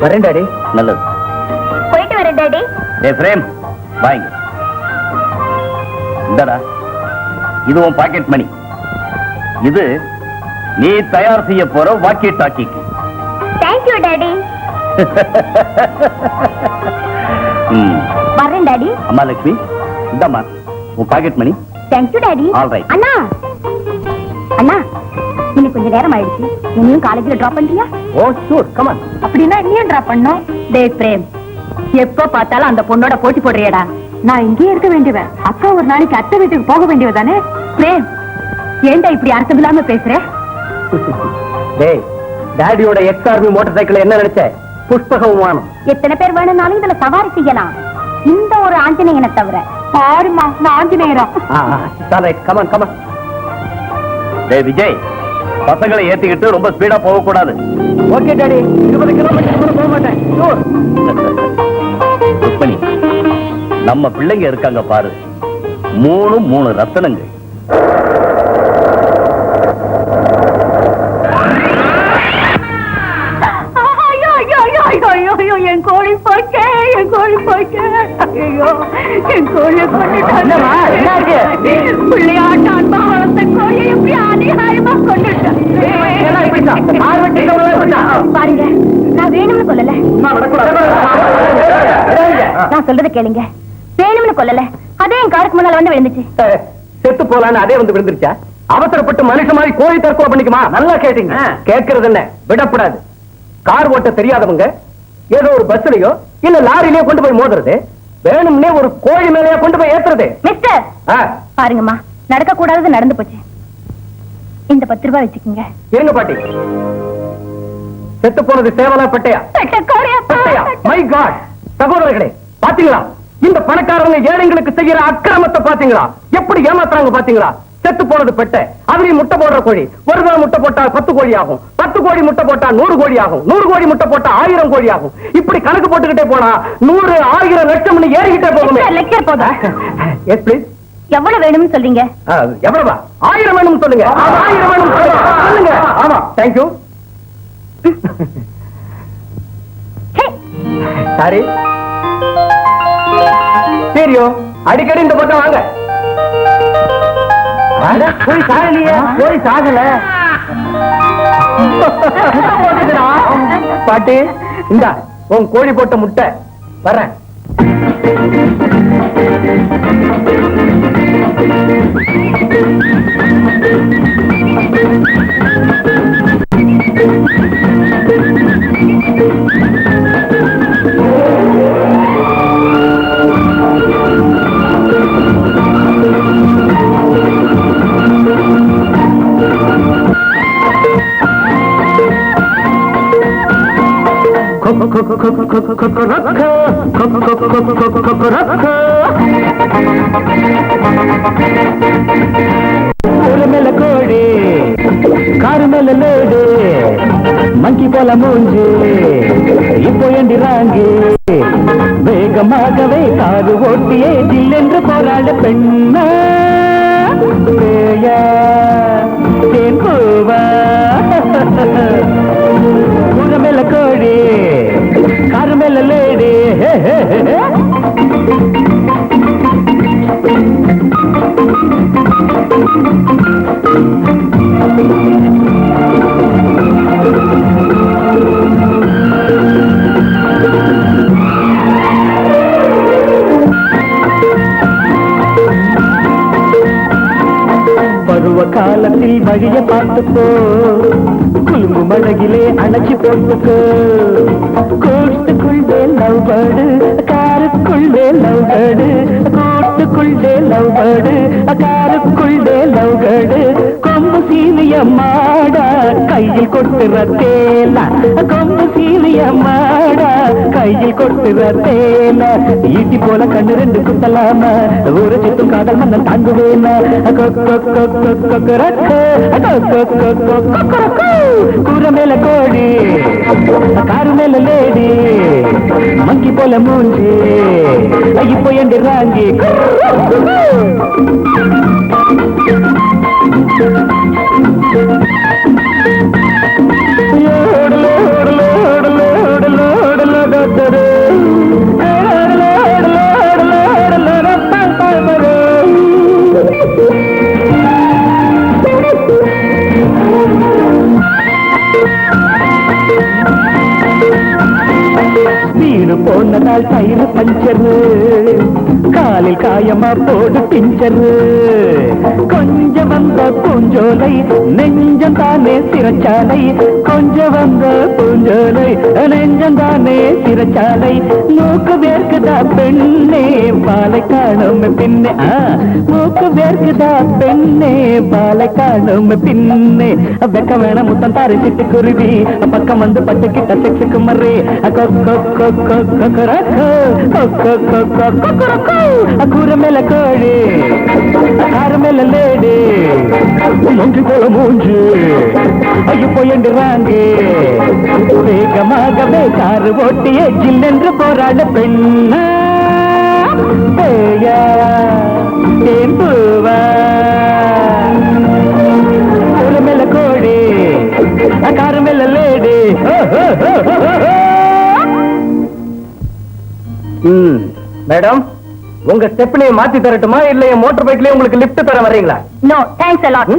வரேன் டாடி. நல்லது. போயிட்டு வரேன் டாடி. பிரேம் வாங்க. இந்தடா, இது உன் பாக்கெட் மணி. இது நீ தயார் செய்ய போற வாக்கி டாக்கிக்கு. Thank you daddy. வரேன் டாடி. அம்மா லட்சுமி, இந்தம்மா உன் pocket money. Thank you daddy. All right. அண்ணா அண்ணா, இன்னும் கொஞ்சம் நேரம் ஆயிடுச்சு. நீயும் காலேஜ்ல டிராப் பண்றியா? Oh sure, come on. அப்படின்னா நீயும் டிராப் பண்ணணும். டேய் பிரேம், எப்ப பார்த்தாலும் அந்த பொண்ணோட போட்டி போடுறியடா. நான் இங்கேயே இருக்க வேண்டியவன். அக்கா ஒரு நாளைக்கு அத்தை வீட்டுக்கு போக வேண்டியவதானே? பிரேம், ஏன்டா இப்படி அர்த்தம் இல்லாம பேசுற? டேய், டாடியோட எக்ஸ்ஆர்மி மோட்டார் சைக்கிள் என்ன நினைச்ச? புஷ்பக விமானம். எத்தனை பேர் வேணும்னாலும் இதுல சவாரி செய்யலாம். இந்த ஒரு ஆஞ்சநேயனை தவிர. பாருமா, நான் ஆஞ்சநேயரா. Come on, come on. டேய் விஜய், பசங்களை ஏத்திக்கிட்டு ரொம்ப ஸ்பீடா போக கூடாது. ஓகே டாடி, 20 கிலோமீட்டர் போக மாட்டேன். ஷூர். ருக்மணி, நம்ம பிள்ளைங்க இருக்காங்க பாரு, 3 ரத்தனங்கள். என் கோழி போச்சே, என் கோழி போச்சே. ஐயோ, என் கோழியை கொண்டுட்டான். பிள்ளையாட்டான் வளர்த்த கோழியை எப்படி அதிகாரமா கொண்டுட்டான். பாருங்க, நான் வேணும்னு கொல்லல. நான் சொல்றதை கேளுங்க. வேணும்னு கொல்லல, அதே என் காருக்கு முன்னால வந்து விழுந்துச்சு. செத்து போலான்னு அதே வந்து விழுந்துருச்சா? அவசரப்பட்டு மனுஷ மாதிரி கோழி தற்கொலை பண்ணிக்குமா? நல்லா கேட்டீங்க. கேட்கறது என்ன, விடப்படாது. கார் ஓட்ட தெரியாதவங்க ஏதோ ஒரு பஸ்லயோ இல்ல லாரிலயோ கொண்டு போய் மோதுறது, வேணும்னே ஒரு கோழி மேலையா கொண்டு போய் ஏத்துறது. மிஸ்டர், பாருங்கம்மா, நடக்க கூடாதது நடந்து போச்சு. இந்த 10 ரூபாய் வச்சுக்கோங்க. இருங்க பாட்டி, செத்து போனது சேவலா பட்டையா? பட்டையா? My God. சகோதரர்களே, பாத்தீங்களா இந்த பணக்காரங்க ஏழைங்களுக்கு செய்யற அக்கிரமத்தை? பாத்தீங்களா எப்படி ஏமாத்துறாங்க? பாத்தீங்களா? செத்து போனது பெட்டை, அதுலயும் முட்டை போடுற கோழி. ஒரு தடவை முட்டை போட்டா 10 கோழி ஆகும். 10 கோழி முட்டை போட்டா 100 கோழி ஆகும். 100 கோழி முட்டை போட்டா 1000 கோழி ஆகும். இப்படி கணக்கு போட்டுக்கிட்டே போனா 100, 1000, லட்சம் ஏறிக்கிட்டே போகுமே. லெக்சர் போதா? Yes please. எவ்வளவு வேணும்னு சொல்றீங்க? எவ்வளவா? 1000 வேணும் சொல்லுங்க. 1000 வேணும் சொல்லுங்க. ஆமா, தேங்க்யூ. சாரி. சரியோ, அடிக்கடி இந்த பக்கம் வாங்க. போய் சாகலையே, போய் சாகல. பாட்டி, இந்தா உன் கோழி போட்ட முட்டை. வர்றேன். மேல கோடி, காரு மேல லோடு, மங்கி போல மூஞ்சு, இப்போ எண்டிராங்கு வேகமாகவே காது ஓட்டியே ஜில்லென்று போராட பெண்ணா தேன் பூவா. மேல கோடி, காரு மேல லேடி. பருவ காலத்தில் வழிய பார்த்துக்கோ, குலுங்கு மழகிலே அணைச்சி போட்டுக்கோ. கோட்டுக்குள்ளே லவ் பேர்டு, காருக்குள்ளே லவ் பேர்டு, கோட்டுக்குள்ளே லவ் பேர்டு, காருக்குள்ளே லவ் பேர்டு. கொம்பு சீலிய மாடா கையில் கொட்டுற தேலா, கொம்பு சீலிய மாடா கையில் கொட்டுற தேலா. ஈட்டி போல கண்ணு 2 குத்தலாமா, ஒரு சித்தும் காதல் மன்னன் தாங்குவேனா. கூற மேல கோடி, காரு மேல லேடி, மங்கி போல மூஞ்சி, இப்போ எண்டு ராங்கி. Load load load load load போனதால் டயர் பஞ்சரு, காலில் காயமா போடு பிஞ்சரு. கொஞ்சம் வந்த பூஞ்சோலை நெஞ்சம் தானே சிறைச்சாலை, கொஞ்சம் வந்த பூஞ்சோலை நெஞ்சம் தானே சிறைச்சாலை. மூக்கு வேர்க்குதா பெண்ணே பாலை காணும் பின்னே, மூக்கு வேர்க்குதா பெண்ணே பாலை காணும் பின்னே. வெக்க வேண முத்தம் தாரி சிட்டு குருவி பக்கம் வந்து பட்டுக்கிட்ட செக்ஸுக்கு மறி கூற மேல கோழி கார மேல லேடி மூன்று போல மூன்று ஐயோ போயின்றாங்க. வேகமாகவே காரு ஓட்டியே ஜில்லென்று போராட பெண்ணா பேயா தேன் பூவா கூற மேல கோழி கார மேல லேடி. மேடம், உங்க ஸ்டெப்னியை மாத்தி தரட்டுமா இல்ல என் மோட்டார் பைக்லயே உங்களுக்கு லிஃப்ட் தர வர்றீங்களா? No thanks a lot.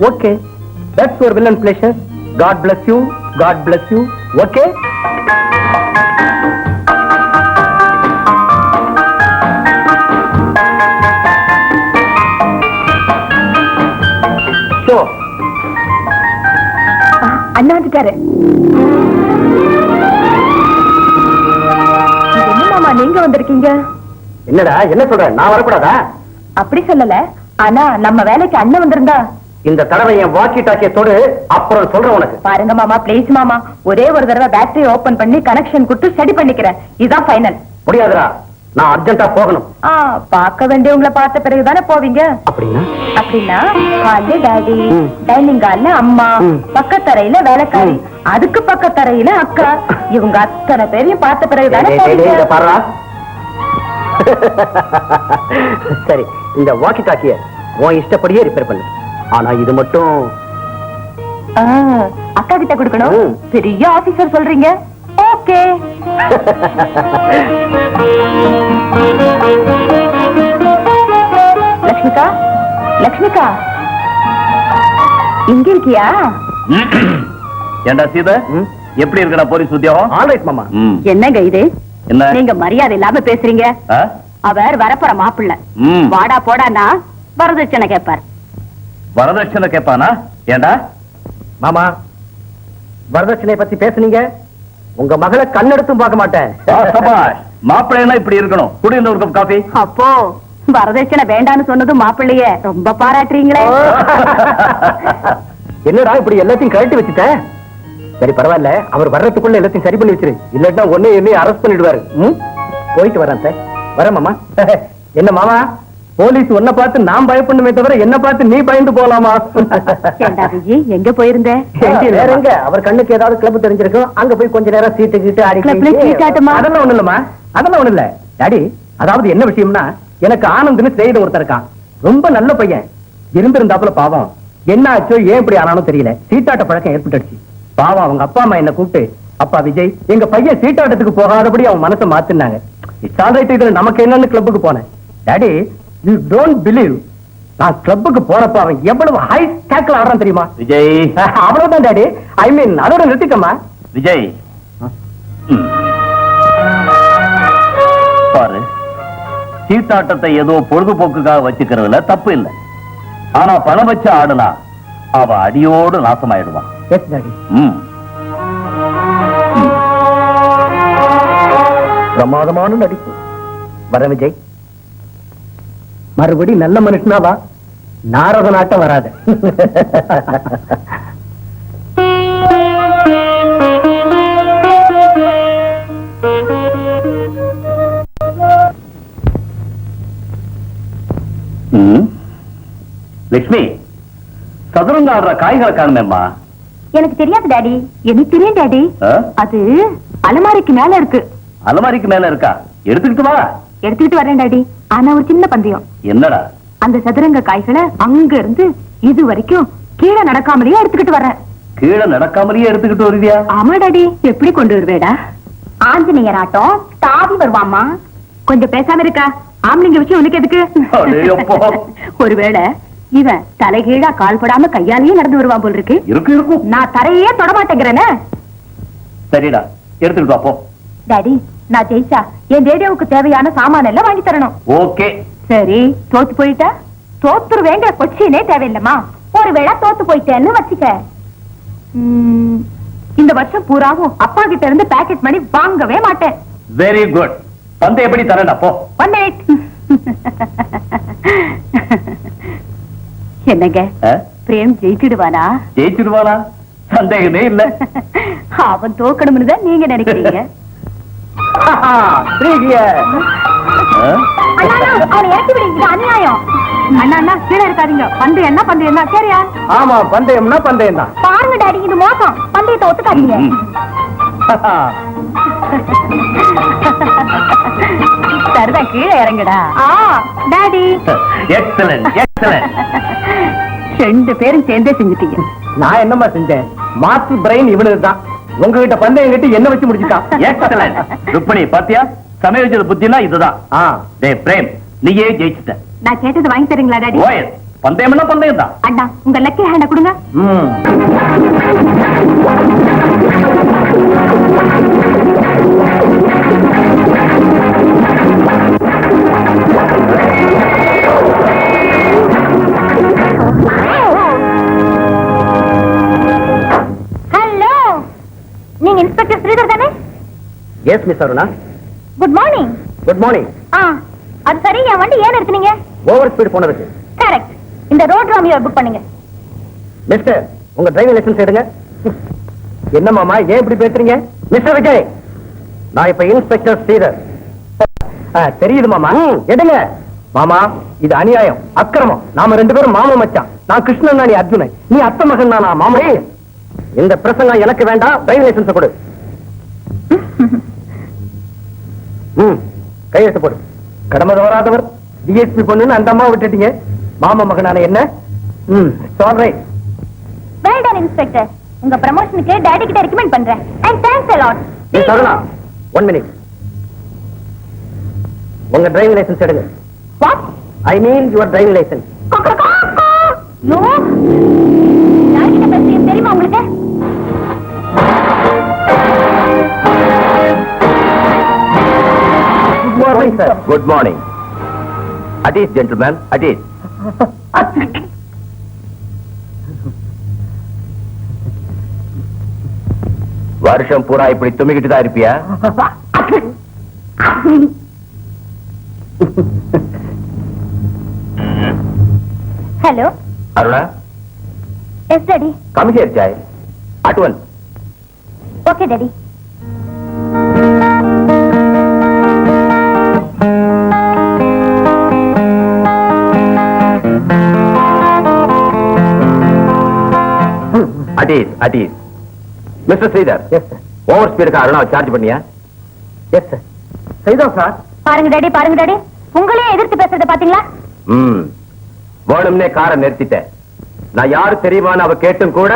Okay, that's your will and pleasure. God bless you, God bless you. Okay. ஷோ அண்ணா வந்துட்டாரு. என்ன மாமா நீங்க வந்திருக்கீங்க? என்னடா என்ன சொல்ற? நான் வரக்கூடாதா? அப்படி சொல்லல, ஆனா நம்ம வேலைக்கு அண்ணன் வந்திருந்தா. இந்த தடவை என் வாக்கி டாக்கியத்தோடு அப்புறம் சொல்றேன் உனக்கு. பாருங்க மாமா, ப்ளீஸ் மாமா, ஒரே ஒரு தடவை பேட்டரி ஓபன் பண்ணி கனெக்ஷன் கொடுத்து ஸ்டடி பண்ணிக்கிறேன். இதுதான் ஃபைனல். முடியாதுடா, நான் அர்ஜென்ட்டா போகணும். பார்க்க வேண்டியவங்களை பார்த்த பிறகுதானே போவீங்க. அப்படின்னா அப்படின்னா ஹால்ல டாடி, டைனிங் ஹால்ல அம்மா, பக்கத்தரையில வேலைக்காரி, அதுக்கு பக்கத்தரையில அக்கா, இவங்க அத்தனை பேரையும் பார்த்த பிறகுதானே போவீங்க. பாருடா. சரி, இந்த வாக்கி டாக்கிய உன் இஷ்டப்படியே ரிப்பேர் பண்ணு. ஆனா இது மட்டும் அக்கா கிட்ட கொடுக்கணும். பெரிய ஆபீசர் சொல்றீங்க. ஓகே. லக்ஷ்மிகா, லக்ஷ்மிகா இங்க இருக்கியா? ஏண்டா சீத, எப்படி இருக்கடா போலீஸ் உத்தியோகம்? ஆல்ரைட் மாமா. என்னங்க இது? என்ன நீங்க மரியாதை இல்லாம பேசுறீங்க. அவர் வரப்போற மாப்பிள்ள வாடா போடானா வரதட்சணை கேட்பார். வரதட்சணை கேட்பானா? ஏண்டா மாமா, வரதட்சணை பத்தி பேசுனீங்க, உங்க மகளை கண்ணெடுத்தும் பார்க்க மாட்டேன். மாப்பிள்ளைன்னா இப்படி இருக்கணும். குடியிருந்த ஒரு கப் காபி. அப்போ வரதட்சணை வேண்டான்னு சொன்னதும் மாப்பிள்ளைய ரொம்ப பாராட்டுறீங்களே. என்னடா இப்படி எல்லாத்தையும் கழட்டி வச்சுட்ட? சரி பரவாயில்ல, அவர் வர்றதுக்குள்ள எல்லாத்தையும் சரி பண்ணி வச்சிரு, இல்லன்னா ஒன்னே என்னையும் அரெஸ்ட் பண்ணிடுவாரு. போயிட்டு வரேன் சார். வரேன் மாமா. என்ன மாமா, போலீஸ் உன்னை பார்த்து நான் பயப்படணுமே தவிர என்ன பார்த்து நீ பயந்து போலாமா? எங்க போயிருந்த? வேற எங்க, அவர் கண்ணுக்கு ஏதாவது கிளப் தெரிஞ்சிருக்கும், அங்க போய் கொஞ்ச நேரம் சீட்டு கீட்டு ஆடி. அதெல்லாம் ஒண்ணு இல்லம்மா, அதெல்லாம் ஒண்ணு இல்ல டாடி. அதாவது என்ன விஷயம்னா, எனக்கு ஆனந்த்னு செய்த ஒருத்தர் இருக்கான், ரொம்ப நல்ல பையன். இருந்திருந்தாப்புல பாவம் என்ன ஆச்சோ ஏன் இப்படி ஆனாலும் தெரியல, சீட்டாட்ட பழக்கம் ஏற்பட்டுடுச்சு. பாவம் அவங்க அப்பா அம்மா என்ன கூப்பிட்டு, அப்பா விஜய், எங்க பையன் சீட்டாட்டத்துக்கு போகாதபடி அவன் மனசை மாத்தினாங்க. இட்ஸ் ஆல் ரைட், இதுல நமக்கு என்னன்னு கிளப்புக்கு போனேன். டாடி, யூ டோன்ட் பிலீவ், நான் கிளப்புக்கு போறப்ப அவன் எவ்வளவு ஹை ஸ்டாக்ல ஆடுறான் தெரியுமா? விஜய், அவ்வளவுதான் டாடி. ஐ மீன் அதோட நிறுத்திக்கமா. விஜய் பாரு, சீட்டாட்டத்தை ஏதோ பொழுதுபோக்குக்காக வச்சுக்கிறதுல தப்பு இல்லை. ஆனா பணம் வச்சு ஆடுனா அவ அடியோடு நாசமாயிடுவான். Yes daddy. பிரமாதமான நடிப்பு. வர விஜய், மறுபடி நல்ல மனுஷனாவா, நாரத நாட்டம் வராது. லட்சுமி, சதுரங்க ஆடுற காய்களை காணுமேம்மா. எனக்கு தெரியாது டாடி. எனக்கு தெரியும் டாடி, அது அலமாரிக்கு மேல இருக்கு. அலமாரிக்கு மேல இருக்கா? எடுத்துக்கிட்டு வா. எடுத்துக்கிட்டு வரேன் டாடி. ஆனா ஒரு சின்ன பந்தயம். என்னடா? அந்த சதுரங்க காய்களை அங்க இருந்து இது வரைக்கும் கீழே நடக்காமலேயே எடுத்துக்கிட்டு வரேன். கீழே நடக்காமலேயே எடுத்துக்கிட்டு வருவியா? ஆமா டாடி. எப்படி கொண்டு வருவேடா? ஆஞ்சநேயர் ஆட்டம் தாவி வருவாமா. கொஞ்சம் பேசாம இருக்கா? ஆம்பளைங்க விஷயம் உனக்கு எதுக்கு? ஒருவேளை இவன் தலைகீழா கால் படாம கையாலேயே நடந்து வருவான் போல் இருக்கு. இருக்கும். நான் தரையே தொட மாட்டேங்கிறேனே. சரிடா, எடுத்துக்கிட்டு வா போ. டாடி, நான் ஜெயிச்சா என் ரேடியோவுக்கு தேவையான சாமான எல்லாம் வாங்கி தரணும். ஓகே. சரி, தோத்து போயிட்டா? தோத்துரு வேண்டிய கொச்சினே தேவையில்லமா? ஒருவேளை தோத்து போயிட்டேன்னு வச்சுக்க, இந்த வருஷம் பூராவும் அப்பா கிட்ட இருந்து பேக்கெட் மணி வாங்கவே மாட்டேன். Very good. பந்தை எப்படி தரேன் அப்போ? 1 minute. என்னங்க, பிரேம் ஜெயிச்சிடுவானா? ஜெயிச்சிடுவானா? சந்தேகமே இல்ல. அவன் தோக்கணும்னு தான் நீங்க நினைக்கிறீங்க. அவனை இறக்கி விடு, இது அநியாயம். அண்ணா கீழே இருக்காதீங்க. பந்தயம் என்ன பந்தயம் தான்? சரியா? ஆமா, பந்தயம்னா பந்தயம் தான். பாருங்க டாடி, இது மோசம். பந்தயத்தை ஒத்துக்காதீங்க. சரிதான், கீழே இறங்குடா. டாடி. Excellent, excellent. 2 பேரும் சேர்ந்தே செஞ்சுட்டீங்க. நான் என்னமா செஞ்சேன்? மாஸ்டர் பிரெயின் இவனுக்கு தான். உங்ககிட்ட பந்தயம் கட்டி என்ன வச்சு முடிச்சுட்டான். எக்ஸலன்ட். ருக்மணி பாத்தியா, சமயோஜித புத்தினா இதுதான். டேய் பிரேம், நீயே ஜெயிச்சிட்ட. நான் கேட்டது வாங்கி தரீங்களா டாடி? ஓஎஸ். பந்தயம்னா பந்தயம் தான். அண்ணா, உங்க லக்கி ஹேண்ட கொடுங்க. ஹலோ, நீங்க இன்ஸ்பெக்டர் ஸ்ரீதர் தானே? Yes miss Aruna. Good morning. Good morning. அது சரி, என் வண்டி ஏன் எடுத்தீங்க? ஓவர் ஸ்பீட் போனதுக்கு. கரெக்ட். இந்த ரோட் ராமியோ புக் பண்ணுங்க. மிஸ்டர், உங்க டிரைவிங் லைசன்ஸ் எடுங்க. என்ன மாமா, ஏன் இப்படி பேசுறீங்க? மிஸ்டர் விஜய், நான் இப்ப இன்ஸ்பெக்டர் ஸ்ரீதர். தெரியுது மாமா. எடுங்க. மாமா, இது அநியாயம், அக்கிரமம். நாம 2 பேரும் மாமா மச்சான். நான் கிருஷ்ணன், நீ அர்ஜுனன். நீ அத்த மகன், நான் மாமா. இந்த பிரசங்கம் எனக்கு வேண்டாம். டிரைவிங் லைசன்ஸ் கொடு. கையெழுத்து போடு. கடமை தவறாதவர் டிஎஸ்பி பொண்ணுன்னு அந்த அம்மா விட்டுட்டீங்க. மாமா மகனான என்ன? சொல்றேன். Well done inspector. உங்க ப்ரமோஷனுக்கு டாடி கிட்ட ரெக்கமெண்ட் பண்றேன். And thanks a lot. Saravana, 1 minute. உங்க டிரைவிங் லைசன்ஸ் எடுங்க. What? I mean your driving licence. No. Daddy கிட்ட பேசுறீங்க தெரியுமா உங்களுக்கு? Good morning sir. Good morning. At ease, gentlemen, at ease. வருஷம் பூரா இப்படி தும்மிக்கிட்டு தான் இருப்பியா? Hello. Aruna, yes daddy. come here, child. At once. Okay daddy. At ease, at ease. Mr. Sridhar. Yes, sir. Over ஸ்பீடுக்கு அருணாவை சார்ஜ் பண்ணியா? Yes sir. செய்தோம் சார். பாருங்க டாடி, பாருங்க டாடி. உங்களையே எதிர்த்து பேசுறத பாத்தீங்களா? வேணும்னே காரை நிறுத்திட்டேன். நான் யாரு தெரியுமான்னு அவ கேட்டும் கூட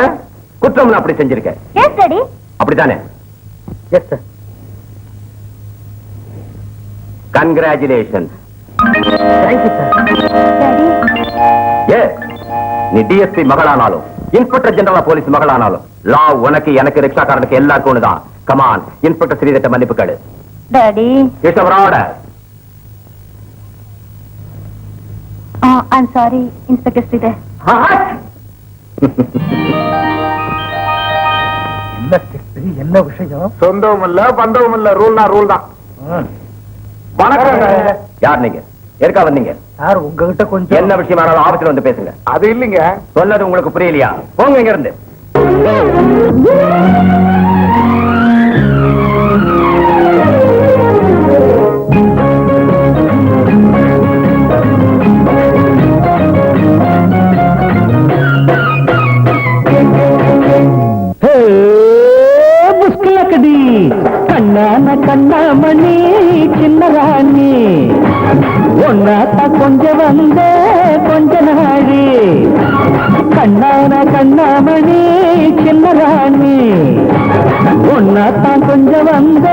குற்றம் அப்படி செஞ்சிருக்கேன். Yes daddy. அப்படித்தானே? Yes sir. Congratulations. Thank you sir. Daddy. Yes, நீ டிஎஸ்பி மகளானாலும் இன்ஸ்பெக்டர் ஜெனரல் போலீஸ் மகளானாலும் லா உனக்கு எனக்கு ரிக்ஷாக்காரனுக்கு எல்லாருக்கும் ஒண்ணுதான். கமான், இன்ஸ்பெக்டர் ஸ்ரீதர்ட்ட மன்னிப்பு கேளு. Daddy. It's our order. I'm sorry inspector Sridhar. என்ன விஷயம்? சொந்தமும் இல்ல பந்தமும் இல்ல, ரூல்னா ரூல் தான். வணக்கம். யார் நீங்க? எதுக்கா வந்தீங்க? சார், உங்ககிட்ட கொஞ்சம் என்ன விஷயம் ஆனாலும் ஆபத்துல வந்து பேசுங்க. அது இல்லைங்க. சொன்னது உங்களுக்கு புரியலையா? போங்க இங்க இருந்து. புஷ்கலக்கடி கண்ணான கண்ணாமணி சின்ன ராணி ஒன்னாத்தா கொஞ்சம் வந்த கொஞ்ச நாடு. கண்ணான கண்ணாமணி சின்ன ராணி ஒன்னாத்தான் கொஞ்சம் வந்த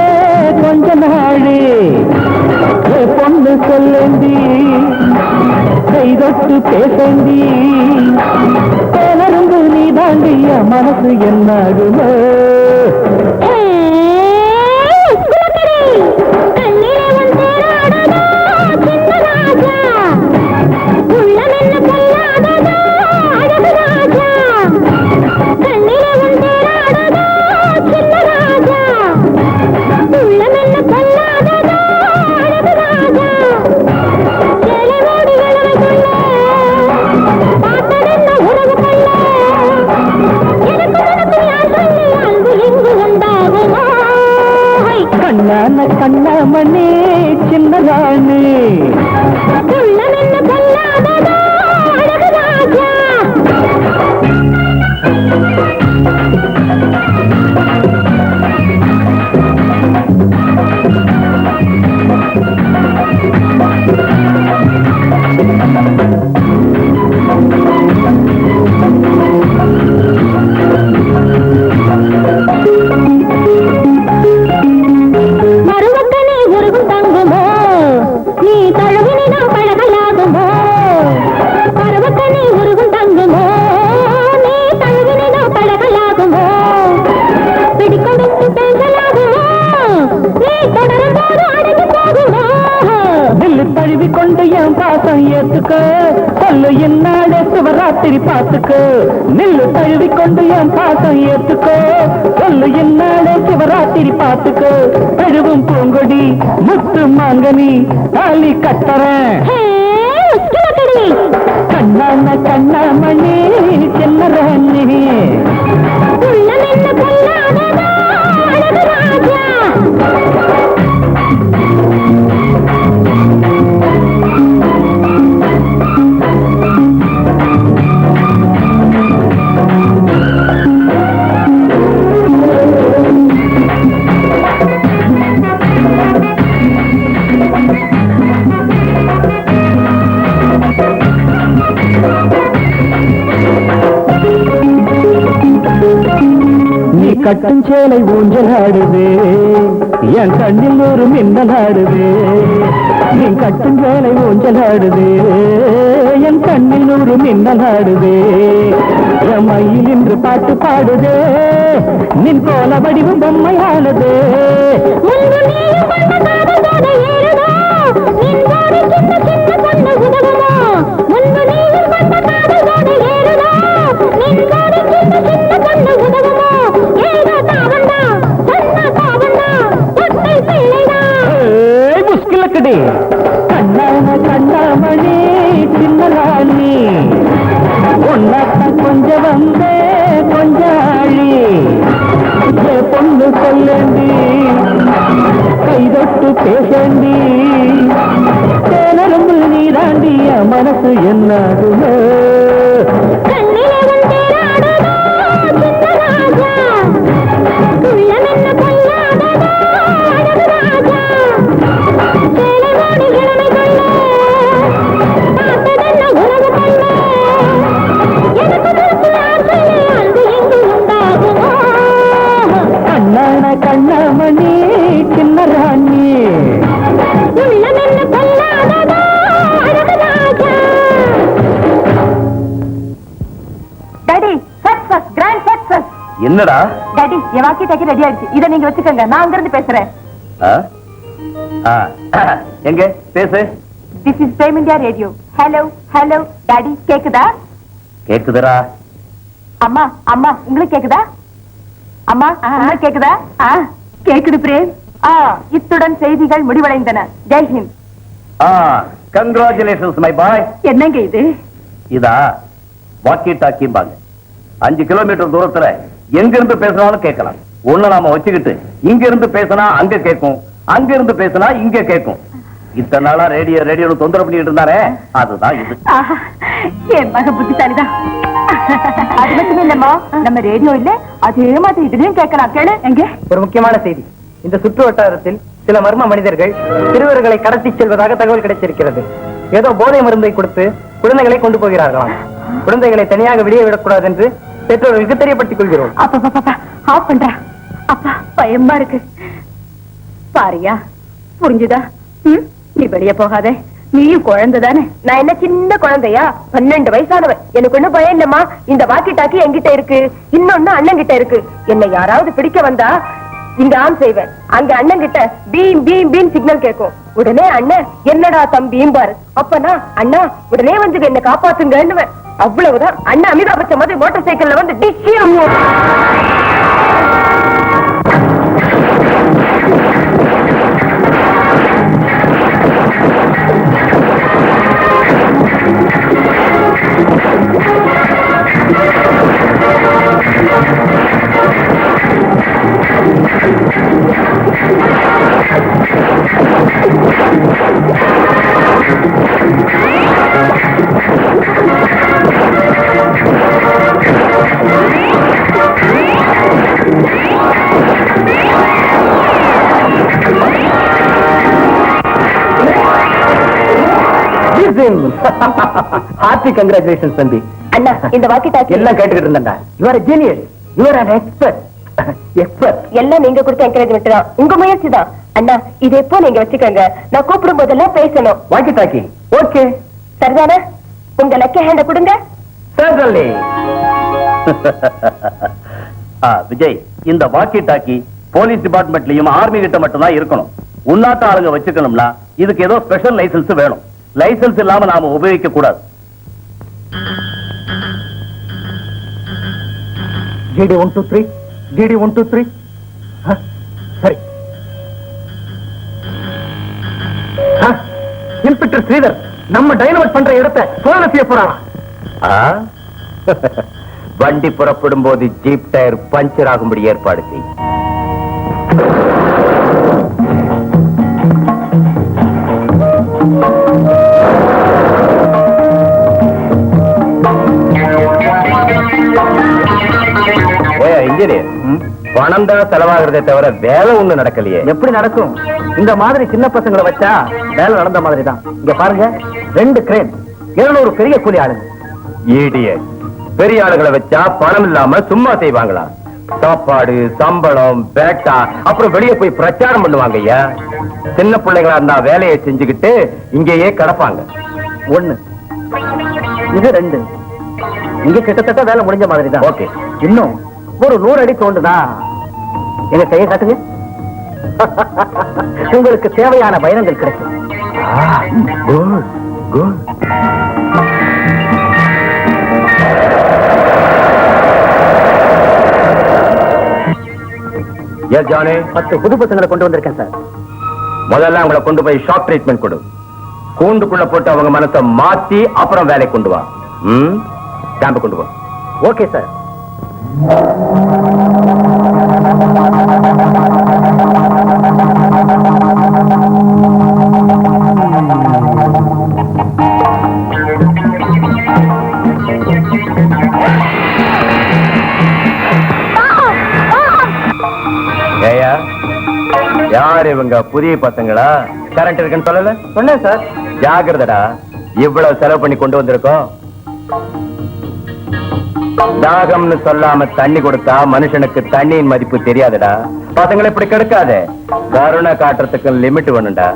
கொஞ்ச நாடு. பொண்ணு சொல்லந்தி கைதொட்டு பேசந்தி பேலருந்து நீ தாண்டிய மனசு என்னாகுமோ? சிவராத்திரி பாத்துக்கு நில்லு தழுவி கொண்டு என் பாசம் ஏத்துக்கோ சொல்லு என்னாலே சிவராத்திரி பாத்துக்கு தழுவும் பூங்கொடி முத்து மாங்கனி தாலி கட்டறேன் கண்ணான கண்ணாமணி செல்லறானி கட்டும் சேலை ஊஞ்சல் ஆடுது என் கண்ணில் ஒரு மின்னல் ஆடுது நீ கட்டும் சேலை ஊஞ்சல் ஆடுது என் கண்ணில் ஒரு மின்னல் ஆடுது என் மயில் என்று பாட்டு பாடுது நின் கோல வடிவும் பொம்மை ஆடுது கண்ணான கண்ணாமணி சின்னராணி உன்னாட்ட கொஞ்சம் வந்தே கொஞ்சாழி பொண்ணு சொல்லண்டி கைதொட்டு பேசண்டி தேனரம்பு நீராண்டிய மனசு என்னாகுமே கண்ணாமணி Chinnarani daddy success grand success என்னடா டாடி என் வாக்கி டாக்கி ரெடி ஆயிடுச்சு இதை நீங்க வச்சுக்கோங்க நான் அங்க இருந்து பேசுறேன் எங்க பேசு this is Prem India radio hello hello daddy கேக்குதா கேக்குதுடா அம்மா அம்மா உங்களுக்கு கேக்குதா அம்மா உங்களுக்கு கேக்குதா கேக்குது பிரேம் இத்துடன் செய்திகள் முடிவடைந்தன ஜெய்ஹிந்த் கங்க்ராச்சுலேஷன்ஸ் மை பாய் என்னங்க இது இதா வாக்கி டாக்கிம்பாங்க 5 கிலோமீட்டர் தூரத்துல எங்க இருந்து பேசினாலும் கேட்கலாம் ஒண்ணு நாம வச்சுக்கிட்டு இங்க இருந்து பேசினா அங்க கேட்கும் அங்க இருந்து பேசினா இங்க கேட்கும் இத்தனை நாளா ரேடியோ தொந்தரவு பண்ணிட்டு இருந்தாரே அதுதான் இது என் மக புத்திசாலிதான் அது மட்டும் இல்லம்மா நம்ம ரேடியோ இல்ல அதே மாதிரி இதுலயும் கேட்கலாம் கேளு எங்க ஒரு முக்கியமான செய்தி இந்த சுற்று வட்டாரத்தில் சில மர்ம மனிதர்கள் சிறுவர்களை கடத்தி செல்வதாக தகவல் கிடைச்சிருக்கிறது ஏதோ போதை மருந்தை கொடுத்து குழந்தைகளை கொண்டு போகிறார்களாம் குழந்தைகளை தனியாக வெளியே விடக்கூடாது என்று பெற்றோர்களுக்கு தெரியப்படுத்திக் கொள்கிறோம் அப்பா ஆஃப் பண்றா அப்பா பயமா இருக்கு பாரியா புரிஞ்சுதா நீ வெளியே போகாதே நீயும் குழந்தைதானே நான் என்ன சின்ன குழந்தையா 12 வயசானவன் எனக்கு ஒண்ணும் பயம் இல்லம்மா இந்த வாக்கி டாக்கி என்கிட்ட இருக்கு இன்னொன்னு அண்ணன் கிட்ட இருக்கு என்னை யாராவது பிடிக்க வந்தா இங்க ஆன் செய்வேன் அங்க அண்ணன் கிட்ட பீம் பீம் பீம் சிக்னல் கேட்கும் உடனே அண்ணன் என்னடா தம்பியும் பாரு அப்பனா அண்ணா உடனே வந்து என்ன காப்பாத்துங்கன்னு அவ்வளவுதான் அண்ணன் அமிதாப் பச்சன் மாதிரி மோட்டார் சைக்கிள்ல வந்து டிச்சியம் ஹார்ட்டி கங்க்ராச்சுலேஷன் தம்பி. அண்ணா இந்த வாக்கி டாக்கி எல்லாம் கேட்டுக்கிட்டு இருந்தேன்டா. You're genius, you're an expert. Expert. எல்லாம் நீங்க கொடுத்த என்கரேஜ்மெண்ட் தான், உங்க முயற்சி தான். அண்ணா இது எப்போ நீங்க வச்சுக்கோங்க, நான் கூப்பிடும் போதெல்லாம் பேசணும். வாக்கி டாக்கி ஓகே சரிதானே? உங்க லக்கி ஹேண்ட கொடுங்க. certainly. விஜய், இந்த வாக்கி டாக்கி போலீஸ் டிபார்ட்மெண்ட்லயும் ஆர்மி கிட்ட மட்டும் தான் இருக்கணும். உன்னாட்ட ஆளுங்க வச்சுக்கணும்னா இதுக்கு ஏதோ ஸ்பெஷல் லைசன்ஸ் வேணும். லைசன்ஸ் இல்லாம நாம உபயோகிக்க கூடாது. GD 123 GD 123 சரி. இன்ஸ்பெக்டர் ஸ்ரீதர் நம்ம டைனமைட் பண்ற இடத்தை சோதனை செய்ய போறாராம். வண்டி புறப்படும் போது ஜீப் டயர் பஞ்சர் ஆகும்படி ஏற்பாடு செய். இன்ஜினியர், பணம் தான் செலவாகிறதே தவிர வேலை ஒண்ணு நடக்கலையே. எப்படி நடக்கும்? இந்த மாதிரி சின்ன பசங்களை வச்சா வேலை நடந்த மாதிரி தான். இங்க பாருங்க, 2 கிரேன், 700 பெரிய கூலி ஆளுங்க. இடியட், பெரிய ஆளுகளை வச்சா பணம் இல்லாம சும்மா செய்வாங்களா? சாப்பாடு, சம்பளம், பேட்டா, அப்புறம் வெளியே போய் பிரச்சாரம் பண்ணுவாங்க. ஐயா, சின்ன பிள்ளைங்களா இருந்தா வேலையை செஞ்சுக்கிட்டு இங்கேயே கிடப்பாங்க. 1 இது 2. இங்க கிட்டத்தட்ட வேலை முடிஞ்ச மாதிரி தான். ஓகே, இன்னும் ஒரு 100 அடி தோண்டுதா எங்க கையை காட்டுங்க. உங்களுக்கு தேவையான பயணங்கள் கிடைக்கும். ஜானே, 10 புது பசங்களை கொண்டு வந்திருக்கேன் சார். முதல்ல அவங்களை கொண்டு போய் ஷாக் ட்ரீட்மெண்ட் கொடு. கூண்டுக்குள்ள போட்டு அவங்க மனசை மாத்தி அப்புறம் வேலை கொண்டு வா. கேம்ப கொண்டு வா. Okay sir. ஏயா, யார் இவங்க? புதிய பசங்களா? கரண்ட் இருக்குன்னு சொல்லல? சொன்னேன் சார். ஜாகிரதடா, இவ்வளவு செலவு பண்ணி கொண்டு வந்திருக்கோம். தாகம்னு சொல்லாம தண்ணி கொடுத்தா மனுஷனுக்கு தண்ணியின் மதிப்பு தெரியாதுடா. பசங்களை இப்படி கெடுக்காத. கருணை காட்டுறதுக்கு லிமிட் வேணும்டா.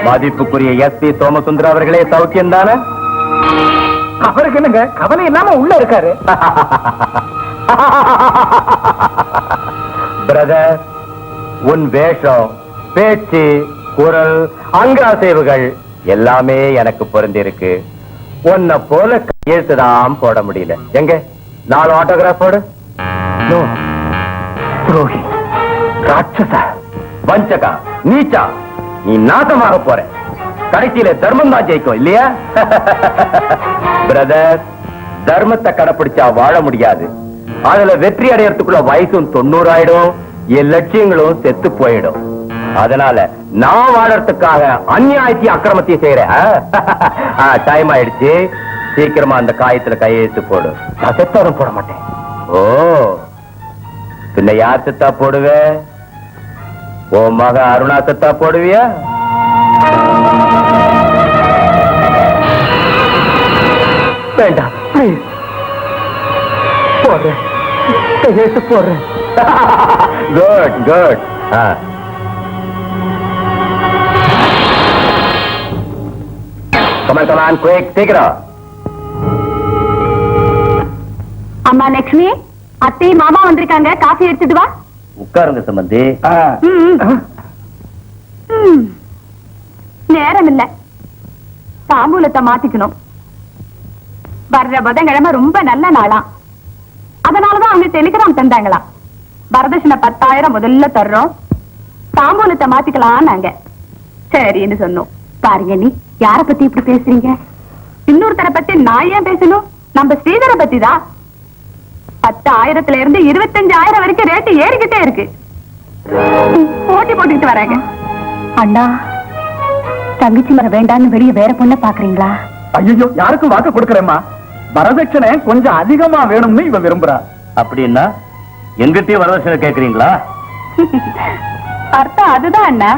மதிப்புக்குரிய SP சோமசுந்தர அவர்களே சௌக்கியம் தானே? அவருக்கு என்னங்க கவலை இல்லாம உள்ள இருக்காரு. பிரதர், உன் வேஷம், பேச்சு, குரல், அங்காசைவுகள் எல்லாமே எனக்கு பொருந்திருக்கு. உன்னை போல கையெழுத்துதான் போட முடியல. எங்க 4 ஆட்டோகிராஃப் போடு. துரோகி, ராட்சச, வஞ்சகா, நீச்சா, நீ நாசமாக போற. கடைசியில தர்மம் தான் ஜெயிக்கும் இல்லையா? பிரதர், தர்மத்தை கடைப்பிடிச்சா வாழ முடியாது. அதுல வெற்றி அடையறதுக்குள்ள வயசும் 90 ஆயிடும், என் லட்சியங்களும் செத்து போயிடும். அதனால நான் வாழறதுக்காக அநியாயத்தையும் அக்கிரமத்தையும் செய்யறேன். டைம் ஆயிடுச்சு, சீக்கிரமா அந்த காயத்துல கையெழுத்து போடு. நான் செத்தாரும் போட மாட்டேன். ஓ, பின்ன யார் செத்தா போடுவே? ஓ மக அருணா செத்தா போடுவியா? வேண்டாம், பிளீஸ். போடுறேன், கையெழுத்து போடுறேன். Good good. கமல் குயிக், சீக்கிரம். அம்மா லட்சுமி, அத்தை மாமா வந்திருக்காங்க, காஃபி எடுத்துட்டு வா. உட்காருங்க சம்பந்தி. நேரம் இல்ல, தாம்பூலத்தை மாத்திக்கணும். வர்ற புதன்கிழமை ரொம்ப நல்ல நாளா, அதனாலதான் அவங்க டெலிகிராம் தந்தாங்களா. வரதட்சணை 10,000 முதல்ல தர்றோம், தாம்பூலத்தை மாத்திக்கலாம் நாங்க. சரின்னு சொன்னோம். பாருங்க, நீ யார பத்தி இப்படி பேசுறீங்க? இன்னொருத்தரை பத்தி நான் ஏன் பேசணும்? நம்ம ஸ்ரீதரை பத்தி தான். 10,000ல இருந்து 25,000 வரைக்கும் ரேட்டு ஏறிக்கிட்டே இருக்கு. போட்டி போட்டுக்கிட்டு வராங்க. அண்ணா, தங்கச்சி மரம் வேண்டான்னு வெளியே வேற பொண்ண பாக்குறீங்களா? ஐயோ, யாருக்கும் வாக்கு கொடுக்கறேம்மா. வரதட்சணை கொஞ்சம் அதிகமா வேணும்னு இவ விரும்புறா. அப்படின்னா எங்கிட்டயும் வரதட்சணை கேக்குறீங்களா? அர்த்தம் அதுதான் அண்ணா.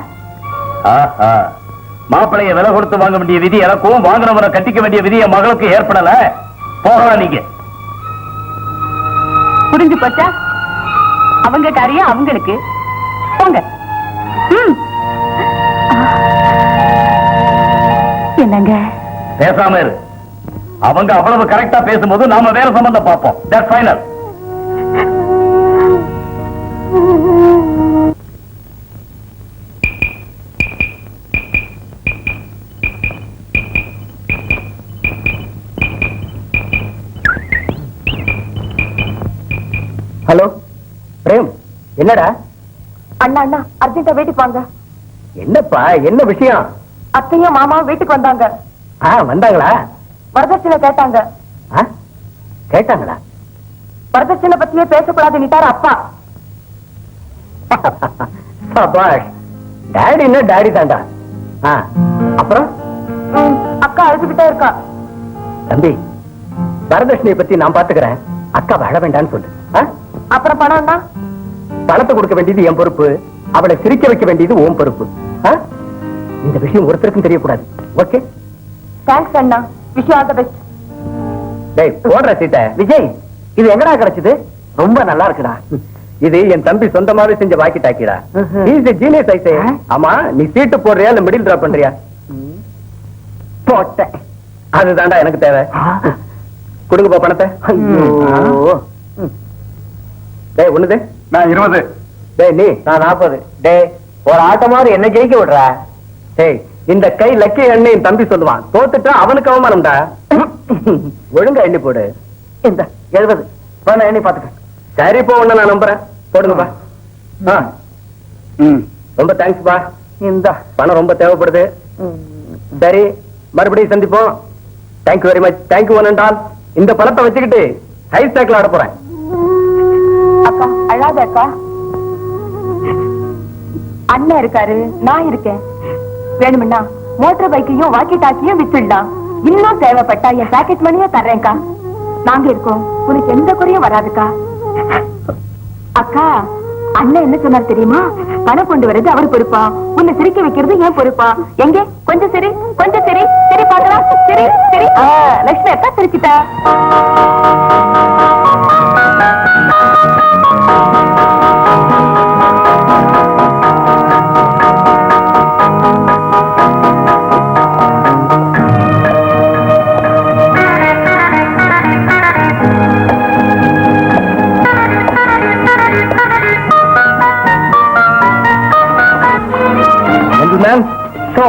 ஆஹா, மாப்பிளைய விலை கொடுத்து வாங்க வேண்டிய விதி எனக்கும், வாங்கினவரை கட்டிக்க வேண்டிய விதி என் மகளுக்கு ஏற்படல. போகலாம் நீங்க. புரிஞ்சு போச்சா? அவங்க காரியம் அவங்களுக்கு. போங்க. என்னங்க பேசாம இரு. அவங்க அவ்வளவு கரெக்டா பேசும்போது நாம வேற சம்பந்தம் பார்ப்போம். That's final. ஹலோ பிரேம், என்னடா? அண்ணா அண்ணா அர்ஜென்டா வீட்டுக்கு வாங்க. என்னப்பா, என்ன விஷயம்? அத்தையும் மாமா வீட்டுக்கு வந்தாங்க. வந்தாங்களா? வரதட்சணை கேட்டாங்க. கேட்டாங்களா? வரதட்சணை பத்தியே பேசக்கூடாதுன்னுட்டாரு அப்பா. சபாஷ், டாடின்னா டாடி தாண்டா. அப்புறம் அக்கா அழுதுகிட்டே இருக்கா. தம்பி, வரதட்சணையை பத்தி நான் பாத்துக்கிறேன், அக்கா வாழ வேண்டான்னு சொல்லு. அப்புறம் பணம்னா? பணத்தை கொடுக்க வேண்டியது என் பொறுப்பு, அவளை சிரிக்க வைக்க வேண்டியது உன் பொறுப்பு. இந்த விஷயம் ஒருத்தருக்கும் தெரியக்கூடாது. ஓகே? தேங்க்ஸ் அண்ணா. விஷயம் ஆல் தி பெஸ்ட். டேய், போடுற சீட்டை. விஜய், இது எங்கடா கிடைச்சது? ரொம்ப நல்லா இருக்குடா. இது என் தம்பி சொந்தமாவே செஞ்ச வாக்கி டாக்கிடா. இஸ் எ ஜீனியஸ் ஐ சே. ஆமா, நீ சீட்டு போடுறியா இல்ல மிடில் டிராப் பண்றியா? போட்டேன். அதுதான்டா எனக்கு தேவை. கொடுங்கப்பா பணத்தை. டேய், ஒண்ணுது. நான் 20. டேய், நீ. நான் 40. டேய், ஒரு ஆட்டமாறு என்ன ஜெயிக்க விடுற? டேய், இந்த கை லக்கி எண்ணெய் என் தம்பி சொல்லுவான், தோத்துட்டா அவனுக்கு அவமானம்டா. ஒழுங்கா எண்ணி போடு. இந்த 70 நான் எண்ணி பாத்துக்க. சரி, போ, ஒண்ணு நான் நம்புறேன். போடுங்கப்பா. ரொம்ப தேங்க்ஸ் பா. இந்த பணம் ரொம்ப தேவைப்படுது. சரி, மறுபடியும் சந்திப்போம். Thank you very much. Thank you one and all. இந்த பணத்தை வச்சுக்கிட்டு ஹைஸ் டேக்ல ஆட போறேன். அக்கா அழாத அக்கா. அண்ணன் இருக்காரு, நான் இருக்கேன். வேணும்னா மோட்டர் பைக்கையும் வாக்கி டாக்கியும் வித்துடலாம். இன்னும் தேவைப்பட்டா என் பாக்கெட் மணியா தர்றேன்க்கா. நாங்க இருக்கோம், உனக்கு எந்த குறையும் வராதுக்கா. அக்கா, அண்ணன் என்ன சொன்னார் தெரியுமா? பணம் கொண்டு வரது அவர் பொறுப்பா, உன்னை சிரிக்க வைக்கிறது ஏன் பொறுப்பா. எங்க கொஞ்சம் சரி, கொஞ்சம் சரி, சரி பாக்கலாம். சரி சரி. லட்சுமி அக்கா சிரிச்சிட்டா. Gentlemen, so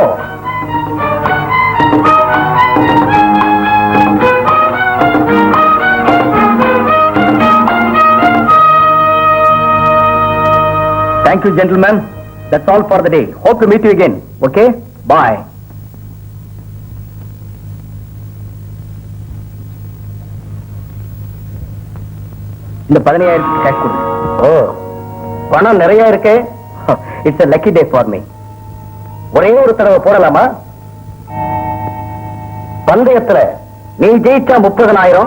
thank you, gentlemen. That's all for the day. Hope to meet you again. Okay? Bye. இந்த 15,000 கேஷ் கொடு. ஓ, பணம் நிறைய இருக்கு. It's a lucky day for me. ஒரே ஒரு தடவை போடலாமா? பந்தயத்துல நீ ஜெயிச்சா 30,000,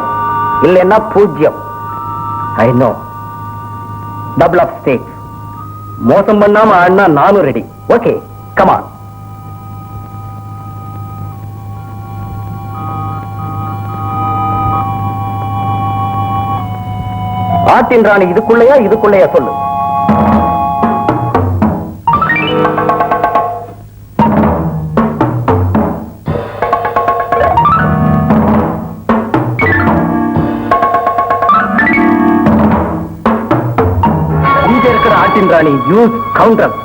இல்லைன்னா 0. I know. Double of stakes. மோசம் பண்ணாம ஆடினா நானும் ரெடி. Okay, come on. ஆட்டின் ராணி இதுக்குள்ளையா சொல்லு. இங்க இருக்கிற ஆட்டின் ராணி யூஸ் கவுண்டர்.